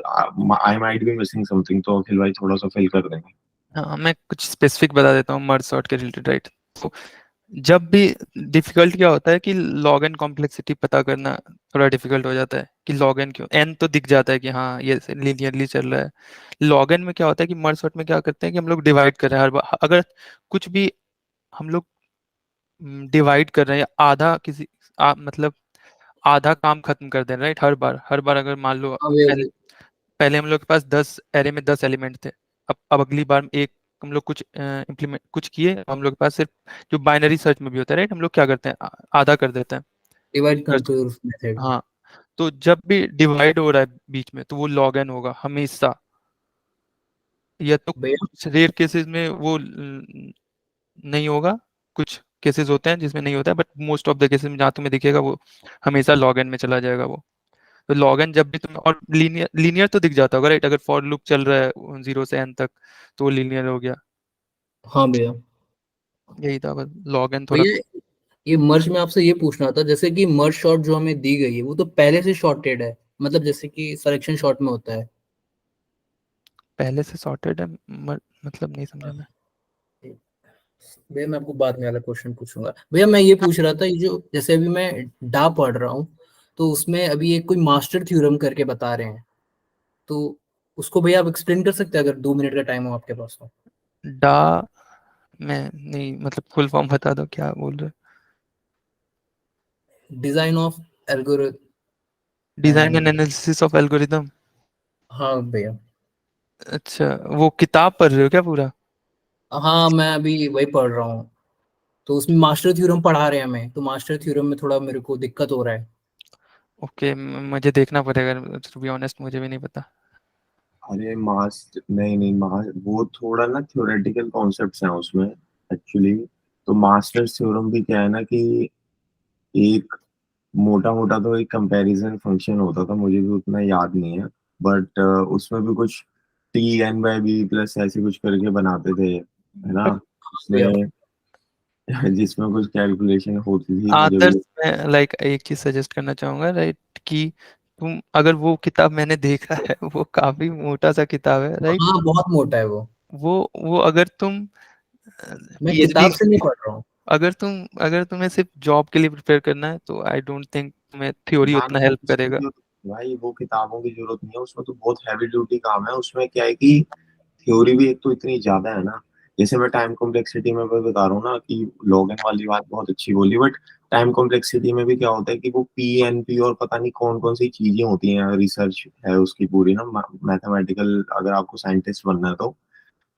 A: I might be missing something, तो अखिल भाई थोड़ा-सा फिल कर देंगे।
B: हाँ, मैं कुछ स्पेसिफिक बता देता हूँ मर्ज सॉर्ट के रिलेटेड, राइट? तो जब भी डिफिकल्ट क्या होता है कि लॉग एन कॉम्प्लेक्सिटी पता करना थोड़ा डिफिकल्ट हो जाता है कि लॉग एन क्यों, एन तो दिख जाता है कि हाँ ये लीनियरली चल रहा है। लॉग एन में क्या होता है कि मर्ज सॉर्ट में क्या करते हैं कि हम लोग डिवाइड कर रहे हैं हर बार, अगर कुछ भी हम लोग डिवाइड कर रहे हैं या आधा किसी मतलब आधा काम खत्म कर दे रहे हैं, राइट? हर बार अगर मान लो
C: हाँ भैया
B: पहले पहले हम लोग के पास 10 एरे में 10 एलिमेंट थे, अब अगली बार एक हम लोग कुछ इम्प्लीमेंट कुछ किए, हम लोग के पास सिर्फ जो बाइनरी सर्च में भी होता है, राइट? हम लोग क्या करते हैं आधा कर देते हैं
C: डिवाइड
B: सर्च।
C: Control method.
B: हाँ, तो जब भी डिवाइड हो रहा है बीच में तो वो लॉग एन होगा हमेशा, या तो
C: भैया
B: कुछ रेयर केसेस में वो नहीं होगा, कुछ केसेस होते हैं जिसमें नहीं होता है, but most of the cases में जहाँ तुम्हें दिखेगा वो हमेशा लॉग एन में चला जाएगा वो। तो लॉग एन जब भी तुम, और लीनियर तो दिख जाता होगा, राइट? अगर फॉर लूप चल रहा है 0 से n तक तो वो लीनियर हो गया।
C: हाँ भैया।
B: यही था बस, लॉग एन थोड़ा।
C: भैया ये मर्ज में आपसे ये पूछना था, जैसे कि मर्ज शॉर्ट जो हमें दी गई है वो तो पहले से शॉर्टेड है, मतलब जैसे कि सिलेक्शन शॉर्ट में होता है।
B: पहले से सॉर्टेड है मतलब नहीं समझा मैं।
C: भैया मैं आपको बाद में वाला क्वेश्चन पूछूंगा। भैया मैं ये पूछ रहा था, ये जो जैसे अभी मैं डा पढ़ रहा हूँ, तो उसमें अभी एक कोई मास्टर थ्योरम करके बता रहे हैं, तो उसको भैया आप एक्सप्लेन कर सकते हैं अगर 2 मिनट का टाइम हो आपके पास तो?
B: डा मैं नहीं, मतलब फुल फॉर्म बता दो क्या बोल रहे हो?
C: Design of algorithm
B: design
C: and.
B: And analysis of algorithm.
C: हाँ भैया।
B: अच्छा, वो किताब पढ़ रहे हो क्या पूरा?
C: हाँ मैं अभी वही पढ़ रहा हूँ, तो उसमें मास्टर थ्योरम पढ़ा रहे हैं हमें, तो मास्टर थ्योरम में थोड़ा मेरे को दिक्कत हो रहा है।
B: ओके, मुझे देखना पड़ेगा, टू बी ऑनेस्ट मुझे भी नहीं पता।
A: अरे नहीं वो थोड़ा ना थ्योरेटिकल कॉन्सेप्ट्स हैं उसमें एक्चुअली। तो मास्टर्स थ्योरम भी क्या है ना कि एक मोटा मोटा तो एक कंपैरिजन फंक्शन होता था, मुझे भी उतना याद नहीं है, बट उसमें भी कुछ T N by B plus ऐसे कुछ करके बनाते थे, है ना?
C: भैया
A: उसमें जिसमें कुछ कैलकुलेशन होती थी, मुझे
B: आदर्श,
A: भी।
B: मैं लाइक एक चीज सजेस्ट करना चाहूंगा, राइट? कि तुम अगर वो किताब मैंने देखा है वो काफी मोटा सा किताब है, राइट?
C: हाँ बहुत मोटा है वो।
B: वो अगर तुम
C: मैं
B: पीएचडी,
C: किताब से नहीं पढ़ रहा हूँ।
B: अगर तुम्हें सिर्फ जॉब के लिए प्रिपेयर करना है तो आई डोंट थिंक तुम्हें थ्योरी
A: ना
B: उतना
A: ना
B: हेल्प
A: उसकी
B: करेगा।
A: जरूरत भाई, वो किताबों की जरूरत नहीं है, उसमें तो बहुत हैवी ड्यूटी काम है। उसमें क्या है कि थ्योरी भी एक तो इतनी ज्यादा है ना, जैसे मैं टाइम कॉम्प्लेक्सिटी में भी बता रहा हूँ ना कि लॉग एन वाली बात बहुत अच्छी बोली, बट टाइम कॉम्प्लेक्सिटी में भी क्या होता है कि वो पी एन पी और पता नहीं कौन कौन सी चीजें होती हैं, रिसर्च है उसकी पूरी ना, मैथमेटिकल अगर आपको साइंटिस्ट बनना है तो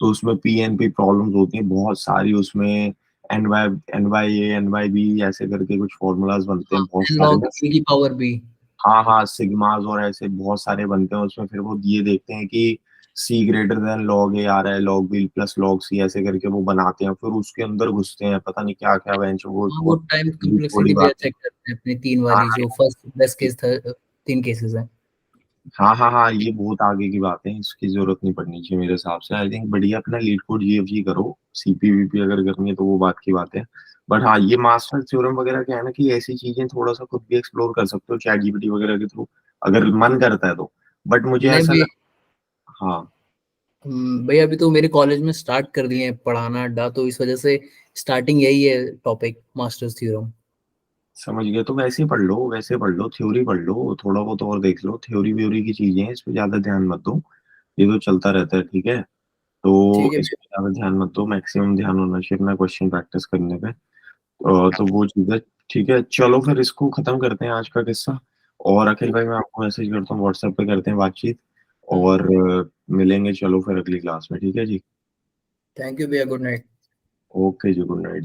A: उसमें पी एन पी प्रॉब्लम्स होती हैं बहुत सारी उसमें। N by A N by B ऐसे करके कुछ फॉर्मूलाज बनते हैं बहुत
C: एन
A: सारे
C: लॉग
A: ना।
C: ए की पावर बी।
A: हाँ हाँ, सिग्मास और ऐसे बहुत सारे बनते हैं उसमें। फिर वो ये देखते हैं कि सी ग्रेटर देन लॉग ए आ रहा है, log B plus log c ऐसे करके वो बनाते हैं, फिर उसके अंदर घुसते हैं, पता नहीं क्या क्या बेंच, वो
C: हाँ वो
A: बहुत
C: टाइम
A: अजीब थोड़ी
C: कॉम्प्लेक्सिटी भी
A: बात है।
C: चेक करते हैं अपनी 3
A: हाँ
C: वाली, जो फर्स्ट बेस्ट केस था, 3 केसेस हैं।
A: हाँ, ये बहुत आगे की बात है, इसकी जरूरत नहीं पड़नी चाहिए मेरे हिसाब से। आई थिंक बढ़िया अपना लीड कोड जीएफजी करो, सीपीवीपी अगर करनी है तो वो बात की बात है। बट हाँ, ये मास्टर थ्योरम वगैरह क्या है ना कि ऐसी चीजें थोड़ा सा खुद भी एक्सप्लोर कर सकते हो चैट जीपीटी वगैरह के थ्रू, अगर मन करता है तो। बट मुझे
C: नहीं
A: ऐसा
C: भी।
A: लग हाँ,
C: भैया अभी तो मेरे कॉलेज में स्टार्ट कर दिए हैं पढ़ाना अड्डा, तो इस वजह से स्टार्टिंग यही है टॉपिक, मास्टर्स थ्योरम।
A: समझ गए। तो वैसे पढ़ लो, थ्योरी पढ़ लो, थोड़ा बहुत और देख लो, थ्योरी व्योरी की चीजें हैं, इस पे ज्यादा ध्यान मत दो, ये तो चलता रहता है, ठीक है?
C: ठीक
A: तो
C: है
A: इस
C: भैया।
A: पे ज्यादा ध्यान मत दो, मैक्सिमम ध्यान होना चाहिए अपना क्वेश्चन प्रैक्टिस करने पे। तो वो चीज है। ठीक है, चलो फिर इसको खत्म करते हैं आज का किस्सा। और अखिल भाई मैं आपको मैसेज करता हूँ, व्हाट्सएप पे करते हैं बातचीत, और मिलेंगे चलो फिर अगली क्लास में, ठीक है जी?
C: थैंक यू भैया, गुड नाइट।
A: ओके जी, गुड नाइट।